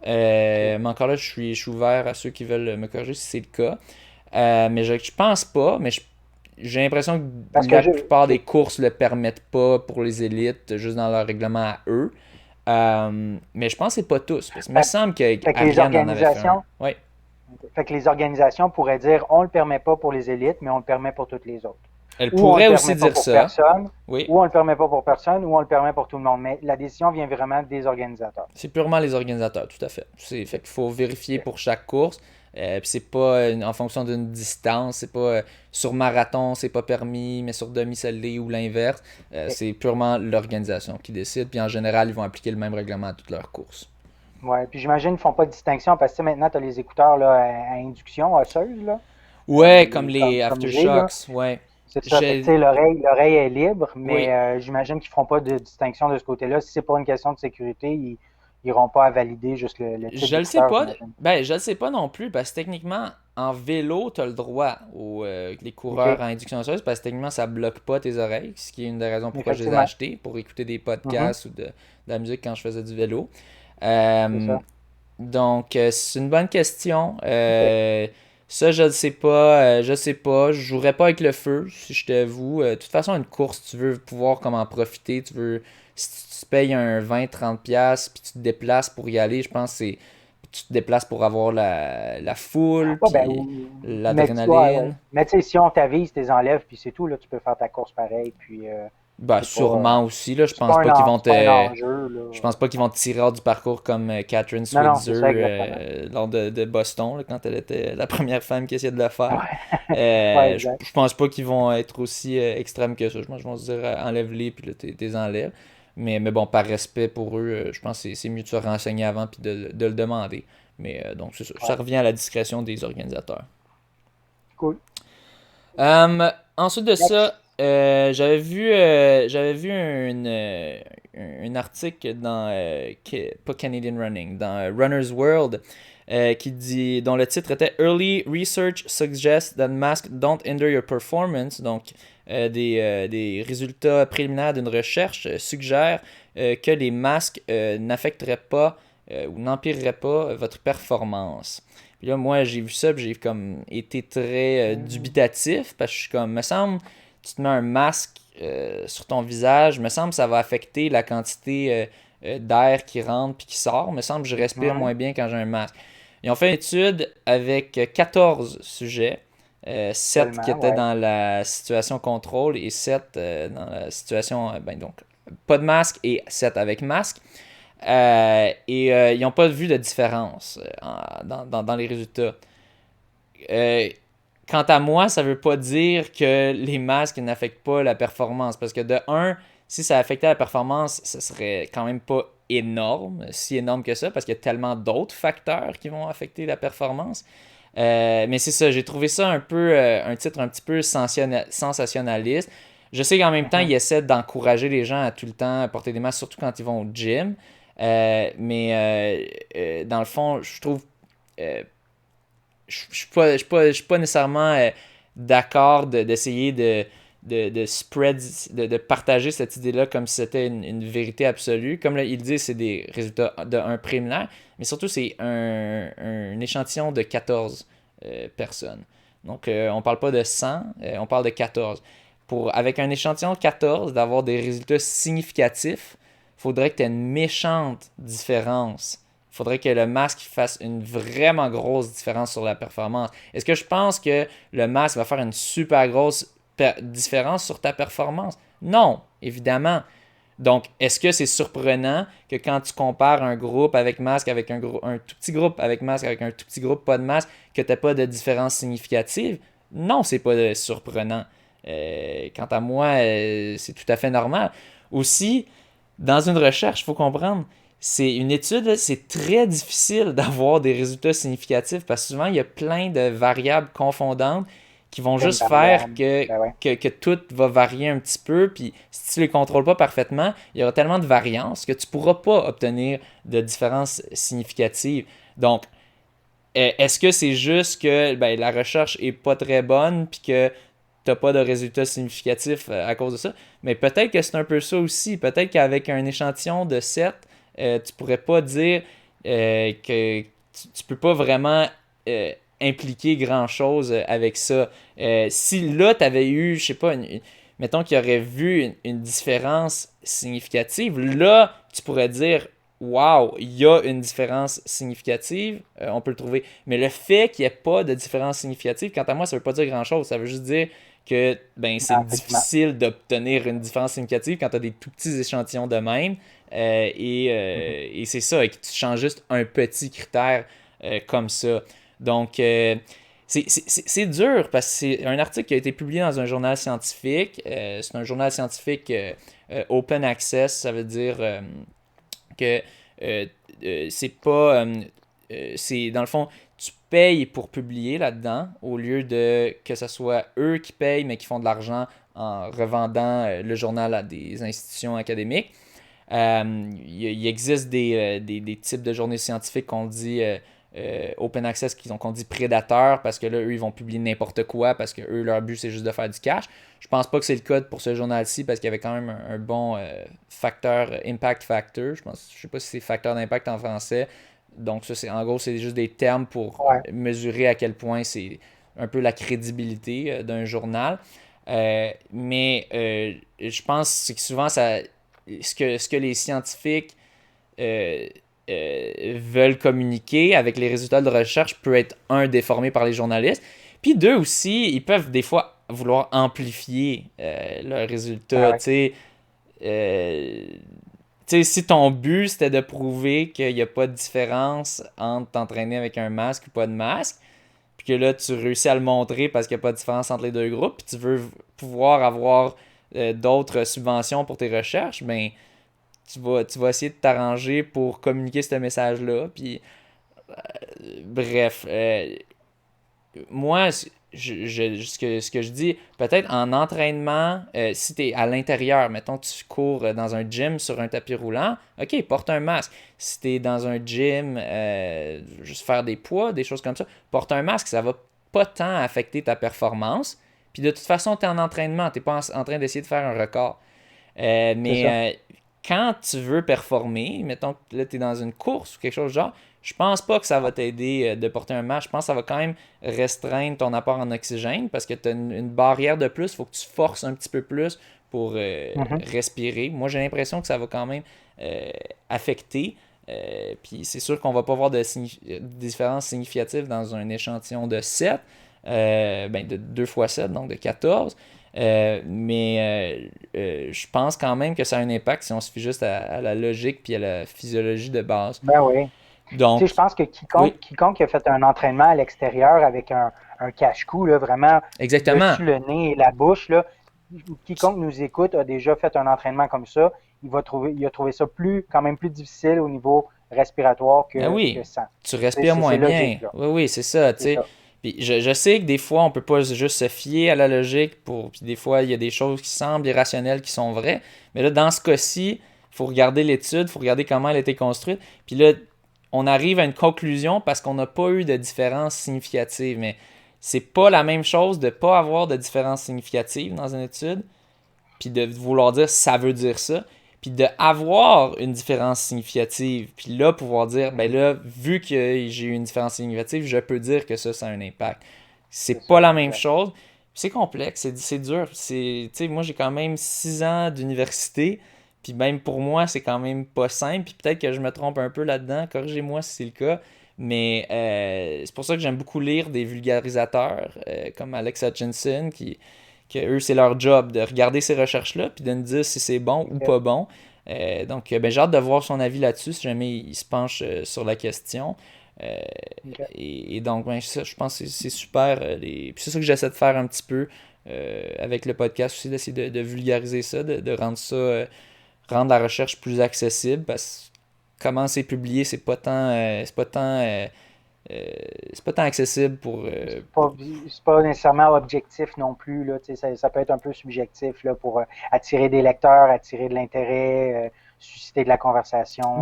Mais encore là, je suis ouvert à ceux qui veulent me corriger si c'est le cas. Mais je pense pas, mais j'ai l'impression que Parce que la je. plupart des Ok. courses le permettent pas pour les élites, juste dans leur règlement à eux. Mais je pense que c'est pas tous. Parce qu'il me Fait, semble fait que les qu'Ariane en avait fait un. organisations. Oui. Fait que les organisations pourraient dire on le permet pas pour les élites, mais on le permet pour toutes les autres. Elle Ou on le pourrait aussi permet pas dire pour ça. personne, Oui. ou on le permet pas pour personne, ou on le permet pour tout le monde. Mais la décision vient vraiment des organisateurs. C'est purement les organisateurs, tout à fait. Fait qu'il faut vérifier Ok. pour chaque course. Puis c'est pas en fonction d'une distance, c'est pas sur marathon, c'est pas permis, mais sur demi ça l'est ou l'inverse. Ok. C'est purement l'organisation qui décide. Puis en général, ils vont appliquer le même règlement à toutes leurs courses. Ouais. Puis j'imagine qu'ils font pas de distinction parce que tu sais, maintenant, tu as les écouteurs là, à induction osseuse, là, Ouais, comme les comme j'ai, là. Aftershocks, ouais. C'est ça. Fait que, tu J'ai... sais, l'oreille est libre, mais Oui. j'imagine qu'ils feront pas de distinction de ce côté-là. Si c'est pas une question de sécurité, ils iront pas à valider juste le type Je le sais d'écouteur, pas. j'imagine. Ben, je le sais pas non plus, parce que techniquement, en vélo, tu as le droit les coureurs OK. en induction osseuse, parce que techniquement, ça bloque pas tes oreilles, ce qui est une des raisons pourquoi je les ai Effectivement. achetés, pour écouter des Mhm. podcasts ou de la musique quand je faisais du vélo. C'est Euh, ça. donc, c'est une bonne question. OK. Ça, je ne sais pas. Je sais pas. Je jouerais pas avec le feu, si je t'avoue. De toute façon, une course, tu veux pouvoir comme en profiter. Si tu te payes un 20-30$, puis tu te déplaces pour y aller, je pense que c'est. Tu te déplaces pour avoir la foule, Ouais, ben, puis mais ouais, ouais. l'adrénaline. Mais tu sais, si on t'avise, t'es enlèves, puis c'est tout, là, tu peux faire ta course pareil, puis Bah, sûrement aussi, là. c'est pas c'est pas un enjeu, Je là. pense pas qu'ils vont te tirer hors du parcours comme Catherine Non, non, Switzer c'est ça exactement. lors de Boston, là, quand elle était la première femme qui essayait de le faire. Ouais, ouais, exact. Je pense pas qu'ils vont être aussi extrêmes que ça. Je pense qu'ils vont se dire enlève-les puis là t'es enlèves. Mais bon, par respect pour eux, je pense que c'est mieux de se renseigner avant puis de le demander. Mais donc c'est ça. Ça Ouais. revient à la discrétion des organisateurs. Cool. Ensuite de ça, j'avais vu un article dans, pas Canadian Running, dans Runner's World, dont le titre était Early Research Suggests that masks don't hinder your performance. Donc, des résultats préliminaires d'une recherche suggèrent que les masques n'affecteraient pas ou n'empireraient pas votre performance. Puis là, moi, j'ai vu ça, puis j'ai comme été très dubitatif, parce que je suis comme, me semble, tu te mets un masque sur ton visage, me semble que ça va affecter la quantité d'air qui rentre puis qui sort. Me semble que je respire moins bien quand j'ai un masque. Ils ont fait une étude avec 14 sujets, 7 qui étaient dans la situation contrôle et 7 dans la situation, donc, pas de masque et 7 avec masque. Ils n'ont pas vu de différence dans les résultats. Quant à moi, ça ne veut pas dire que les masques n'affectent pas la performance. Parce que de un, si ça affectait la performance, ce serait quand même pas énorme, si énorme que ça, parce qu'il y a tellement d'autres facteurs qui vont affecter la performance. Mais c'est ça, j'ai trouvé ça un peu un titre un petit peu sensationnaliste. Je sais qu'en même temps, ils essaient d'encourager les gens à tout le temps porter des masques, surtout quand ils vont au gym. Mais dans le fond, je trouve je suis pas nécessairement d'accord d'essayer de spread, de partager cette idée-là comme si c'était une vérité absolue. Comme là, il dit, c'est des résultats d'un préliminaire, mais surtout, c'est un échantillon de 14 personnes. Donc, on parle pas de 100, on parle de 14. Avec un échantillon de 14, d'avoir des résultats significatifs, il faudrait que tu aies une méchante différence. Il faudrait que le masque fasse une vraiment grosse différence sur la performance. Est-ce que je pense que le masque va faire une super grosse différence sur ta performance? Non, évidemment. Donc, est-ce que c'est surprenant que quand tu compares un groupe avec masque avec un tout petit groupe avec masque avec un tout petit groupe pas de masque, que tu n'as pas de différence significative? Non, c'est pas surprenant. Quant à moi, c'est tout à fait normal. Aussi, dans une recherche, il faut comprendre, c'est une étude, c'est très difficile d'avoir des résultats significatifs parce que souvent, il y a plein de variables confondantes qui vont juste faire que tout va varier un petit peu. Puis si tu ne les contrôles pas parfaitement, il y aura tellement de variance que tu ne pourras pas obtenir de différences significatives. Donc, est-ce que c'est juste que la recherche est pas très bonne puis que tu n'as pas de résultats significatifs à cause de ça? Mais peut-être que c'est un peu ça aussi. Peut-être qu'avec un échantillon de 7, tu pourrais pas dire que tu peux pas vraiment impliquer grand-chose avec ça. Si là, tu avais eu, je sais pas, mettons qu'il y aurait vu une différence significative, là, tu pourrais dire wow, il y a une différence significative, on peut le trouver. Mais le fait qu'il n'y ait pas de différence significative, quant à moi, ça ne veut pas dire grand-chose. Ça veut juste dire que c'est difficile d'obtenir une différence significative quand tu as des tout petits échantillons de même. Et c'est ça, et que tu changes juste un petit critère comme ça. Donc, c'est dur parce que c'est un article qui a été publié dans un journal scientifique. C'est un journal scientifique open access, ça veut dire que c'est pas. C'est dans le fond, tu payes pour publier là-dedans au lieu de que ce soit eux qui payent mais qui font de l'argent en revendant le journal à des institutions académiques. Il existe des types de journaux scientifiques qu'on dit open access, qu'on dit prédateurs parce que là, eux, ils vont publier n'importe quoi parce que eux, leur but, c'est juste de faire du cash. Je pense pas que c'est le cas pour ce journal-ci parce qu'il y avait quand même un bon facteur, impact factor. Je sais pas si c'est facteur d'impact en français. Donc, ça, en gros, c'est juste des termes pour mesurer à quel point c'est un peu la crédibilité d'un journal. Mais je pense que souvent, ce que les scientifiques veulent communiquer avec les résultats de recherche peut être, un, déformé par les journalistes, puis deux aussi, ils peuvent des fois vouloir amplifier leurs résultats. Tu sais, si ton but c'était de prouver qu'il n'y a pas de différence entre t'entraîner avec un masque ou pas de masque, puis que là tu réussis à le montrer parce qu'il n'y a pas de différence entre les deux groupes, puis tu veux pouvoir avoir d'autres subventions pour tes recherches, ben tu vas essayer de t'arranger pour communiquer ce message-là. Puis, bref, moi, ce que je dis, peut-être en entraînement, si tu es à l'intérieur, mettons tu cours dans un gym sur un tapis roulant, ok, porte un masque. Si tu es dans un gym, juste faire des poids, des choses comme ça, porte un masque, ça va pas tant affecter ta performance. Puis de toute façon, tu es en entraînement, tu n'es pas en train d'essayer de faire un record. Mais quand tu veux performer, mettons que là, tu es dans une course ou quelque chose du genre, je pense pas que ça va t'aider de porter un masque. Je pense que ça va quand même restreindre ton apport en oxygène parce que tu as une barrière de plus. Il faut que tu forces un petit peu plus pour respirer. Moi, j'ai l'impression que ça va quand même affecter. Puis c'est sûr qu'on va pas voir de différence significative dans un échantillon de 7, de 2 fois 7, donc de 14. Mais je pense quand même que ça a un impact si on se fie juste à la logique puis à la physiologie de base. Ben oui. Donc, je pense que quiconque a fait un entraînement à l'extérieur avec un cache-cou, là, vraiment exactement. dessus le nez et la bouche, là, quiconque nous écoute a déjà fait un entraînement comme ça. Il a trouvé ça quand même plus difficile au niveau respiratoire que ça. Tu respires moins bien. Oui, c'est ça. Puis je sais que des fois, on peut pas juste se fier à la logique. Puis des fois, il y a des choses qui semblent irrationnelles qui sont vraies. Mais là, dans ce cas-ci, il faut regarder l'étude, il faut regarder comment elle a été construite. Puis là, on arrive à une conclusion parce qu'on n'a pas eu de différence significative. Mais c'est pas la même chose de ne pas avoir de différence significative dans une étude, puis de vouloir dire ça veut dire ça, puis d'avoir une différence significative, puis là, pouvoir dire, ben là, vu que j'ai eu une différence significative, je peux dire que ça a un impact. C'est pas la même chose. C'est complexe, c'est dur. Moi, j'ai quand même 6 ans d'université. Puis même pour moi, c'est quand même pas simple. Puis peut-être que je me trompe un peu là-dedans. Corrigez-moi si c'est le cas. Mais c'est pour ça que j'aime beaucoup lire des vulgarisateurs comme Alex Hutchinson, que eux, c'est leur job de regarder ces recherches-là puis de nous dire si c'est bon ou pas bon. Donc, j'ai hâte de voir son avis là-dessus si jamais il se penche sur la question. Et donc, je pense que c'est super. Puis c'est ça que j'essaie de faire un petit peu avec le podcast aussi, d'essayer de vulgariser ça, de rendre ça... rendre la recherche plus accessible parce que comment c'est publié, c'est pas tant accessible pour c'est pas nécessairement objectif non plus là, ça peut être un peu subjectif là, pour attirer des lecteurs, attirer de l'intérêt, susciter de la conversation.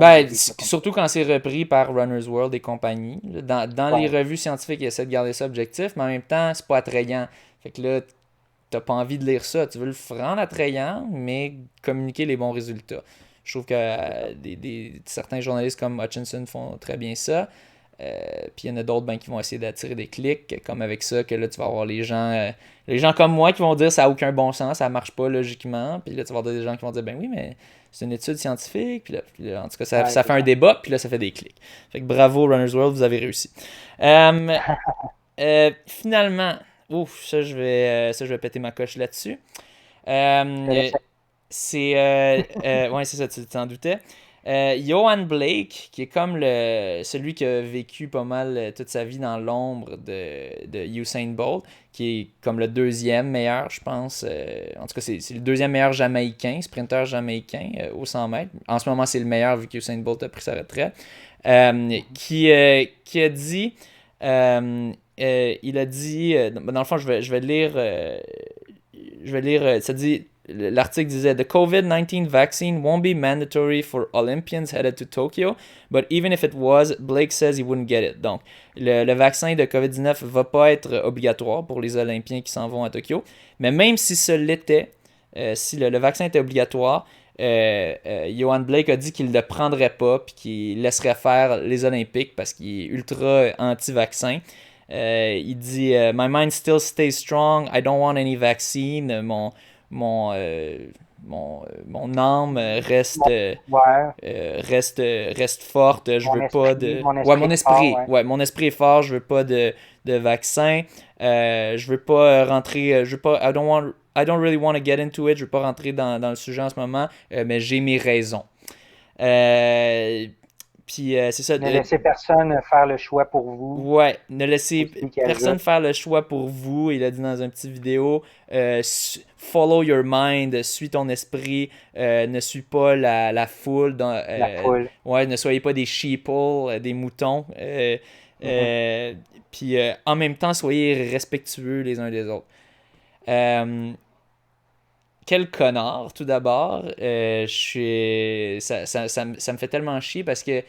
Surtout quand c'est repris par Runner's World et compagnie. Dans les revues scientifiques, ils essaient de garder ça objectif, mais en même temps, c'est pas attrayant. Fait que là, t'as pas envie de lire ça. Tu veux le rendre attrayant, mais communiquer les bons résultats. Je trouve que certains journalistes comme Hutchinson font très bien ça. Puis il y en a d'autres qui vont essayer d'attirer des clics, comme avec ça, que là, tu vas avoir les gens comme moi qui vont dire ça n'a aucun bon sens, ça marche pas logiquement. Puis là, tu vas avoir des gens qui vont dire, ben oui, mais c'est une étude scientifique. Puis là, en tout cas, ça fait un débat, puis là, ça fait des clics. Fait que bravo, Runner's World, vous avez réussi. Finalement... Ouf, ça je vais péter ma coche là-dessus. Ouais, c'est ça, tu t'en doutais. Johan Blake, qui est comme celui qui a vécu pas mal toute sa vie dans l'ombre de Usain Bolt, qui est comme le deuxième meilleur, je pense. En tout cas, c'est le deuxième meilleur jamaïcain, sprinteur jamaïcain au 100 mètres. En ce moment, c'est le meilleur vu que Usain Bolt a pris sa retraite. Qui a dit... il a dit, dans le fond, je vais lire, ça dit, l'article disait, The COVID-19 vaccine won't be mandatory for Olympians headed to Tokyo, but even if it was, Blake says he wouldn't get it. Donc, le vaccin de COVID-19 va pas être obligatoire pour les Olympiens qui s'en vont à Tokyo, mais même si ce l'était, si le vaccin était obligatoire, Johan Blake a dit qu'il ne le prendrait pas puis qu'il laisserait faire les Olympiques parce qu'il est ultra anti-vaccin. Il dit My mind still stays strong. I don't want any vaccine. Mon âme reste forte. Je veux pas de. Mon esprit. Mon esprit est fort. Je veux pas de vaccin. Je veux pas rentrer. Je veux pas. I don't really want to get into it. Je veux pas rentrer dans le sujet en ce moment, mais j'ai mes raisons. Puis c'est ça. Ne laissez personne faire le choix pour vous. Ouais, ne laissez personne faire le choix pour vous. Il a dit dans une petite vidéo, follow your mind, suis ton esprit, ne suis pas la foule. La foule. Ouais, ne soyez pas des sheeple, des moutons. Puis en même temps, soyez respectueux les uns des autres. Quel connard, tout d'abord. Ça me fait tellement chier parce que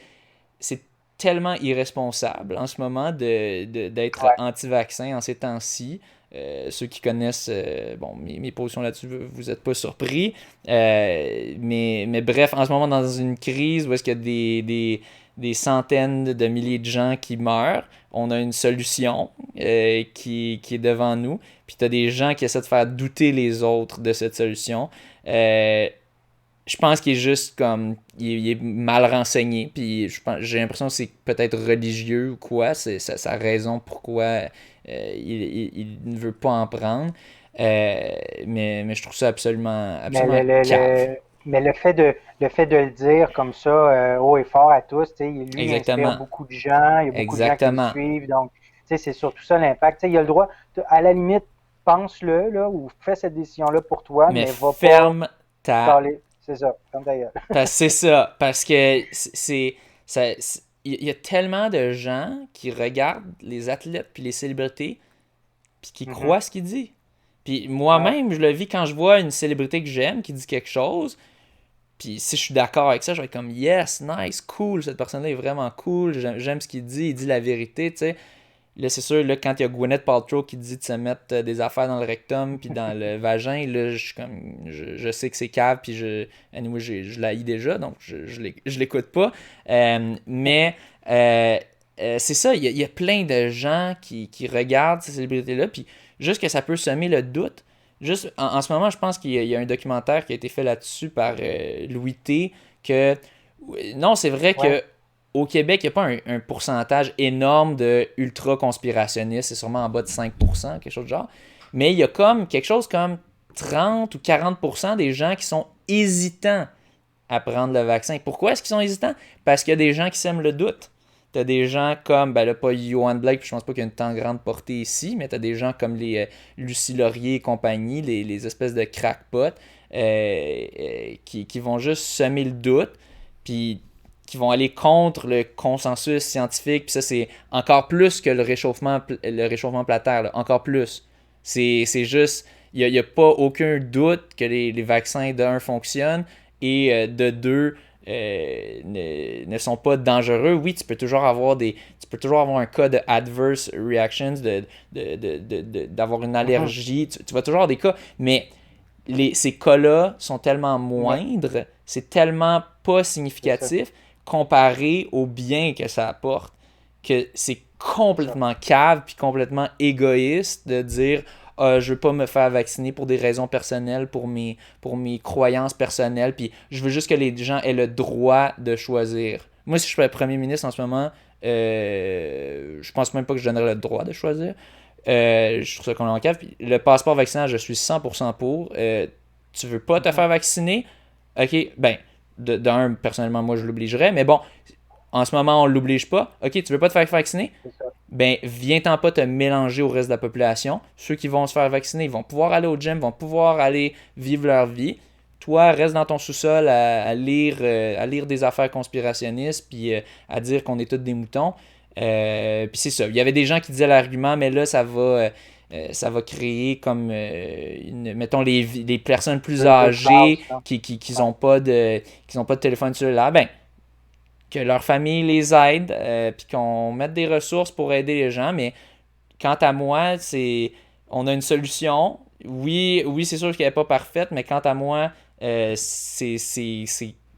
c'est tellement irresponsable en ce moment d'être anti-vaccin en ces temps-ci. Ceux qui connaissent mes positions là-dessus, vous n'êtes pas surpris. Mais bref, en ce moment, dans une crise où est-ce qu'il y a des centaines de milliers de gens qui meurent, on a une solution qui est devant nous. Puis tu as des gens qui essaient de faire douter les autres de cette solution. Je pense qu'il est juste comme... Il est mal renseigné. Puis j'ai l'impression que c'est peut-être religieux ou quoi. C'est sa raison pourquoi il ne veut pas en prendre. Mais je trouve ça absolument cave. Mais le fait de le dire comme ça, haut et fort à tous, lui, il inspire beaucoup de gens. Il y a beaucoup de gens qui le suivent. Donc, c'est surtout ça l'impact. Il a le droit, à la limite, pense-le là, ou fais cette décision-là pour toi, mais va ferme pas parler. C'est ça, ferme ta gueule. C'est ça, parce que il y a tellement de gens qui regardent les athlètes puis les célébrités puis qui croient ce qu'il dit. Puis moi-même, je le vis quand je vois une célébrité que j'aime qui dit quelque chose. Puis si je suis d'accord avec ça, je vais être comme yes, nice, cool, cette personne-là est vraiment cool, j'aime ce qu'il dit la vérité, tu sais. Là, c'est sûr, là, quand il y a Gwyneth Paltrow qui dit de se mettre des affaires dans le rectum puis dans le vagin, là, je sais que c'est cave, puis anyway, je l'haïs déjà, donc je l'écoute pas. Mais c'est ça, il y a plein de gens qui regardent ces célébrités-là, puis juste que ça peut semer le doute. Juste, en ce moment, je pense qu'il y a un documentaire qui a été fait là-dessus par Louis T. que non, c'est vrai que au Québec, il n'y a pas un pourcentage énorme de ultra-conspirationnistes, c'est sûrement en bas de 5%, quelque chose de genre. Mais il y a comme quelque chose comme 30 ou 40% des gens qui sont hésitants à prendre le vaccin. Pourquoi est-ce qu'ils sont hésitants? Parce qu'il y a des gens qui sèment le doute. Tu as des gens comme, là, pas Johan Blake, puis je pense pas qu'il y a une tant grande portée ici, mais tu as des gens comme les Lucie Laurier et compagnie, les espèces de crackpots, qui vont juste semer le doute, puis qui vont aller contre le consensus scientifique, puis ça, c'est encore plus que le réchauffement planétaire, là, encore plus. C'est juste, il n'y a pas aucun doute que les vaccins, de 1, fonctionnent, et de 2, ne sont pas dangereux. Oui, tu peux toujours avoir un cas de adverse reactions, d'avoir une allergie, tu vas toujours avoir des cas, mais ces cas-là sont tellement moindres, c'est tellement pas significatif comparé au bien que ça apporte, que c'est complètement cave puis complètement égoïste de dire je veux pas me faire vacciner pour des raisons personnelles, pour mes croyances personnelles, puis je veux juste que les gens aient le droit de choisir. Moi, si je suis premier ministre en ce moment, je pense même pas que je donnerais le droit de choisir. Je trouve ça complètement cave. Puis le passeport vaccinal, je suis 100% pour. Tu veux pas te faire vacciner? Ok, ben, d'un, personnellement, moi, je l'obligerais, mais bon, en ce moment, on l'oblige pas. Ok, tu veux pas te faire vacciner? Ben, viens-t'en pas te mélanger au reste de la population. Ceux qui vont se faire vacciner, ils vont pouvoir aller au gym, vont pouvoir aller vivre leur vie. Toi, reste dans ton sous-sol à lire des affaires conspirationnistes, puis à dire qu'on est tous des moutons. Puis c'est ça. Il y avait des gens qui disaient l'argument, mais là, ça va créer comme, mettons, les personnes plus âgées qui n'ont pas de téléphone cellulaire. Ben, que leur famille les aide, puis qu'on mette des ressources pour aider les gens. Mais quant à moi, on a une solution. Oui, c'est sûr qu'elle n'est pas parfaite, mais quant à moi, c'est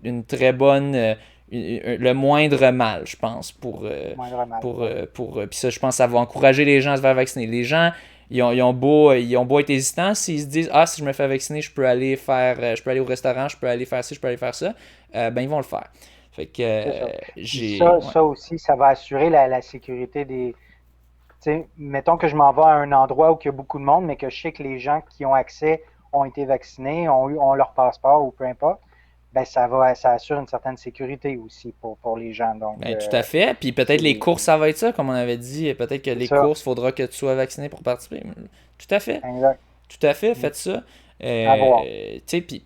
une très bonne... le moindre mal, je pense, pour puis ça, je pense que ça va encourager les gens à se faire vacciner. Les gens, ils ont beau être hésitants, s'ils se disent si je me fais vacciner, je peux aller au restaurant, je peux aller faire ci, je peux aller faire ça, ben ils vont le faire. Fait que ça aussi, ça va assurer la sécurité des... mettons que je m'en vais à un endroit où il y a beaucoup de monde, mais que je sais que les gens qui ont accès ont été vaccinés, ont leur passeport ou peu importe. Ben, ça assure une certaine sécurité aussi pour les gens. Donc, tout à fait. Puis peut-être les courses, ça va être ça, comme on avait dit. Peut-être que les courses, il faudra que tu sois vacciné pour participer. Tout à fait. Exact. Tout à fait, faites ça. Puis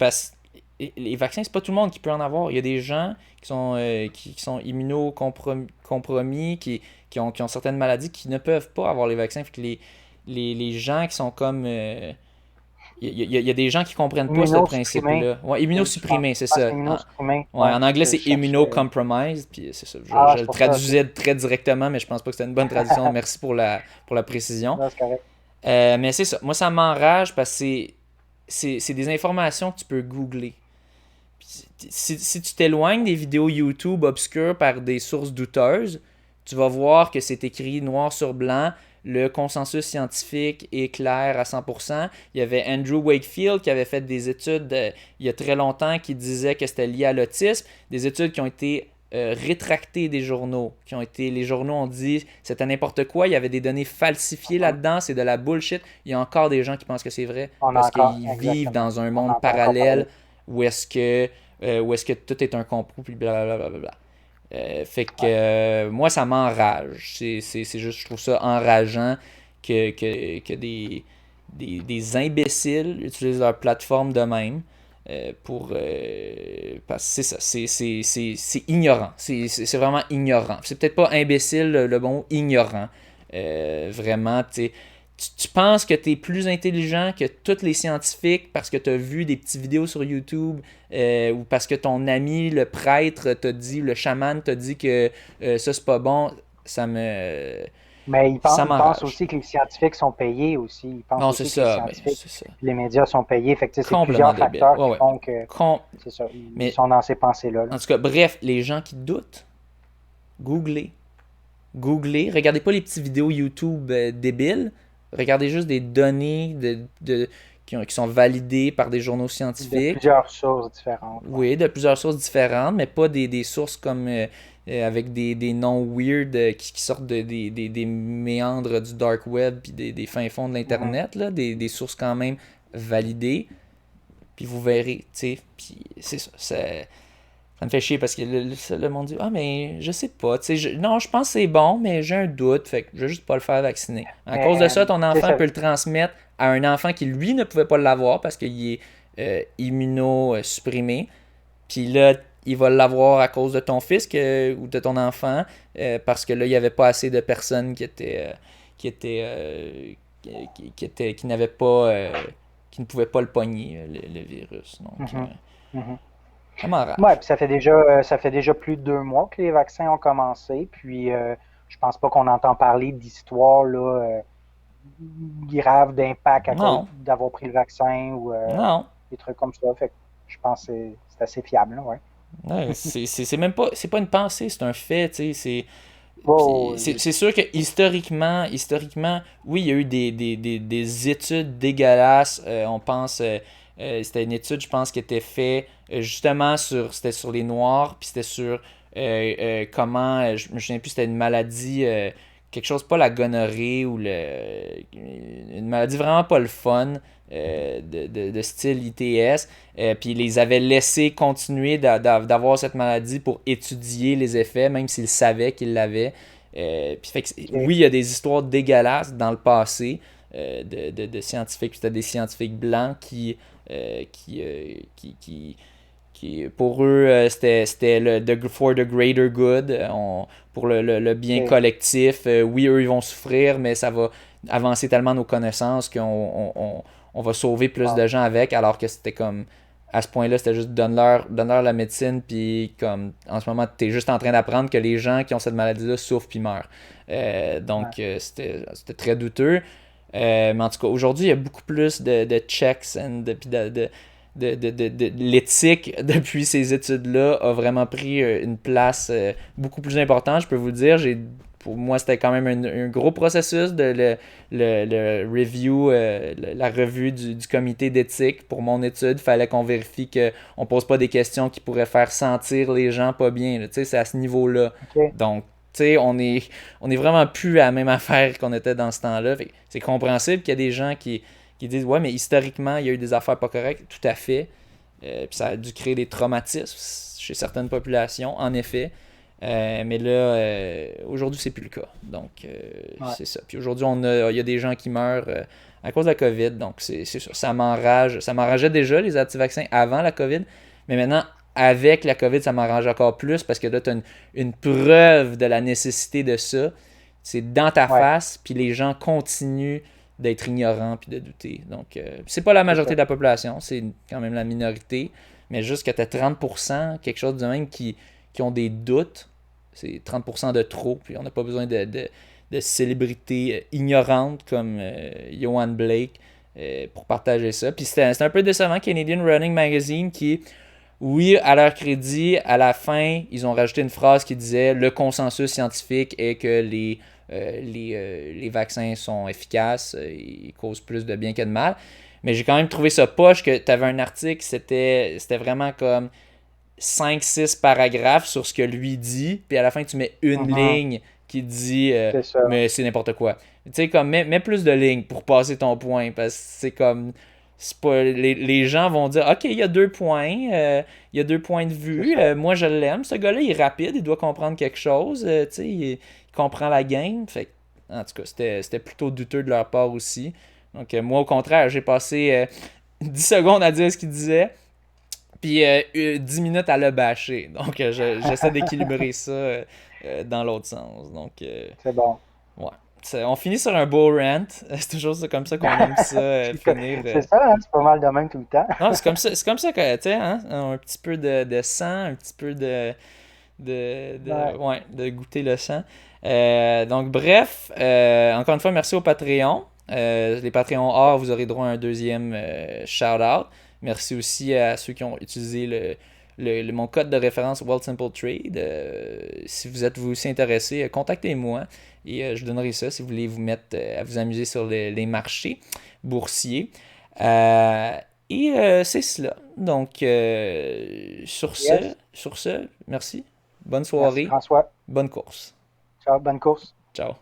les vaccins, c'est pas tout le monde qui peut en avoir. Il y a des gens qui sont immunocompromis, qui ont certaines maladies qui ne peuvent pas avoir les vaccins. Fait que les gens qui sont comme... il y a des gens qui comprennent pas ce principe-là. Ouais, immunosupprimés, c'est ça. En anglais, c'est immunocompromised, puis c'est ça. Je le traduisais très directement, mais je pense pas que c'était une bonne traduction. Merci pour la précision. Non, c'est correct. Mais c'est ça. Moi, ça m'enrage parce que c'est des informations que tu peux googler. Puis si tu t'éloignes des vidéos YouTube obscures par des sources douteuses, tu vas voir que c'est écrit noir sur blanc. Le consensus scientifique est clair à 100%. Il y avait Andrew Wakefield qui avait fait des études il y a très longtemps qui disait que c'était lié à l'autisme. Des études qui ont été rétractées des journaux. Les journaux ont dit c'était n'importe quoi. Il y avait des données falsifiées là-dedans. C'est de la bullshit. Il y a encore des gens qui pensent que c'est vrai parce qu'ils vivent dans un monde parallèle où est-ce que tout est un complot puis blablabla. Fait que moi ça m'enrage, c'est juste, je trouve ça enrageant que des imbéciles utilisent leur plateforme de même parce que c'est ça, c'est ignorant, c'est vraiment ignorant, c'est peut-être pas imbécile le bon mot, ignorant, vraiment, tu penses que tu es plus intelligent que tous les scientifiques parce que tu as vu des petites vidéos sur YouTube ou parce que ton ami, le prêtre, t'a dit, le chaman t'a dit que ça, c'est pas bon. Ça me... Mais ils pensent aussi que les scientifiques sont payés aussi. Ils pensent aussi que les scientifiques, les médias sont payés. Fait que c'est plusieurs facteurs qui font que... C'est ça, ils sont dans ces pensées-là. En tout cas, bref, les gens qui doutent, googlez. Regardez pas les petites vidéos YouTube débiles. Regardez juste des données qui sont validées par des journaux scientifiques. De plusieurs sources différentes. Oui, de plusieurs sources différentes, mais pas des sources comme avec des noms weird qui sortent des méandres du dark web puis des fins fonds de l'Internet, là, des sources quand même validées. Puis vous verrez, tu sais, puis c'est ça. Ça me fait chier parce que le monde dit « Ah, mais je sais pas. Non, je pense que c'est bon, mais j'ai un doute. Fait que je vais juste pas le faire vacciner. » À cause de ça, ton enfant peut le transmettre à un enfant qui, lui, ne pouvait pas l'avoir parce qu'il est immunosupprimé. Puis là, il va l'avoir à cause de ton fils ou de ton enfant parce que là, il n'y avait pas assez de personnes qui n'avaient pas... qui ne pouvaient pas le pogner, le virus. Donc... Ouais, puis ça fait déjà plus de 2 mois que les vaccins ont commencé, puis je pense pas qu'on entend parler d'histoires là, graves d'impact à cause d'avoir pris le vaccin ou des trucs comme ça. Fait que je pense que c'est assez fiable, là, ouais. Ouais, c'est même pas, c'est pas une pensée, c'est un fait, tu sais, c'est sûr que historiquement, oui, il y a eu des études dégueulasses, on pense... c'était une étude, je pense, qui était faite justement c'était sur les Noirs, puis c'était sur comment, je me souviens plus, c'était une maladie, quelque chose, pas la gonorrhée, ou une maladie vraiment pas le fun, de style ITS, puis ils les avaient laissés continuer d'avoir cette maladie pour étudier les effets, même s'ils savaient qu'ils l'avaient. Puis fait que, oui, il y a des histoires dégueulasses dans le passé de scientifiques, c'était des scientifiques blancs qui pour eux, c'était for the greater good, pour le bien collectif. Oui, eux, ils vont souffrir, mais ça va avancer tellement nos connaissances qu'on va sauver plus de gens avec, alors que c'était comme, à ce point-là, c'était juste donne-leur la médecine, puis comme, en ce moment, t'es juste en train d'apprendre que les gens qui ont cette maladie-là souffrent puis meurent. C'était très douteux. Mais en tout cas, aujourd'hui, il y a beaucoup plus de checks de l'éthique depuis ces études-là a vraiment pris une place beaucoup plus importante, je peux vous le dire. Pour moi, c'était quand même un gros processus de le review, la revue du comité d'éthique pour mon étude. Il fallait qu'on vérifie qu'on ne pose pas des questions qui pourraient faire sentir les gens pas bien. C'est à ce niveau-là. Okay. Donc, on est vraiment plus à la même affaire qu'on était dans ce temps-là. C'est compréhensible qu'il y a des gens qui disent « Ouais, mais historiquement, il y a eu des affaires pas correctes. » Tout à fait. Puis ça a dû créer des traumatismes chez certaines populations, en effet. Mais là, aujourd'hui, c'est plus le cas. Donc, c'est ça. Puis aujourd'hui, il y a des gens qui meurent à cause de la COVID. Donc, c'est sûr. Ça m'enrage. Ça m'enrageait déjà, les anti-vaccins, avant la COVID. Mais maintenant, avec la COVID, ça m'arrange encore plus parce que là, tu as une preuve de la nécessité de ça. C'est dans ta face, puis les gens continuent d'être ignorants puis de douter. Donc, c'est pas la majorité de la population, c'est quand même la minorité, mais juste que tu as 30%, quelque chose de même, qui ont des doutes, c'est 30% de trop, puis on n'a pas besoin de célébrités ignorantes comme Johan Blake pour partager ça. Puis c'était un peu décevant, Canadian Running Magazine, qui, oui, à leur crédit, à la fin, ils ont rajouté une phrase qui disait « Le consensus scientifique est que les vaccins sont efficaces, ils causent plus de bien que de mal. » Mais j'ai quand même trouvé ça poche que tu avais un article, c'était vraiment comme 5-6 paragraphes sur ce que lui dit, puis à la fin, tu mets une ligne qui dit mais c'est n'importe quoi. Tu sais, comme, mets plus de lignes pour passer ton point, parce que c'est comme... C'est pas, les gens vont dire OK, il y a 2 points, il y a 2 points de vue, moi je l'aime, ce gars-là il est rapide, il doit comprendre quelque chose, tu sais, il comprend la game. Fait que, en tout cas, c'était plutôt douteux de leur part aussi. Donc moi au contraire, j'ai passé 10 secondes à dire ce qu'il disait, puis 10 minutes à le bâcher. Donc j'essaie d'équilibrer ça dans l'autre sens. Donc c'est bon. Ouais. On finit sur un beau rant. C'est toujours comme ça qu'on aime ça finir. C'est ça, hein? C'est pas mal de même tout le temps. Non, c'est comme ça que, tu sais, hein? Un petit peu de sang, un petit peu de goûter le sang. Donc, bref, encore une fois, merci au Patreon. Les Patreons or, vous aurez droit à un deuxième shout-out. Merci aussi à ceux qui ont utilisé mon code de référence World Simple Trade. Si vous êtes vous aussi intéressé, contactez-moi et je donnerai ça si vous voulez vous mettre à vous amuser sur les marchés boursiers. C'est cela. Donc, sur ce, merci. Bonne soirée. Merci François. Bonne course. Ciao, bonne course. Ciao.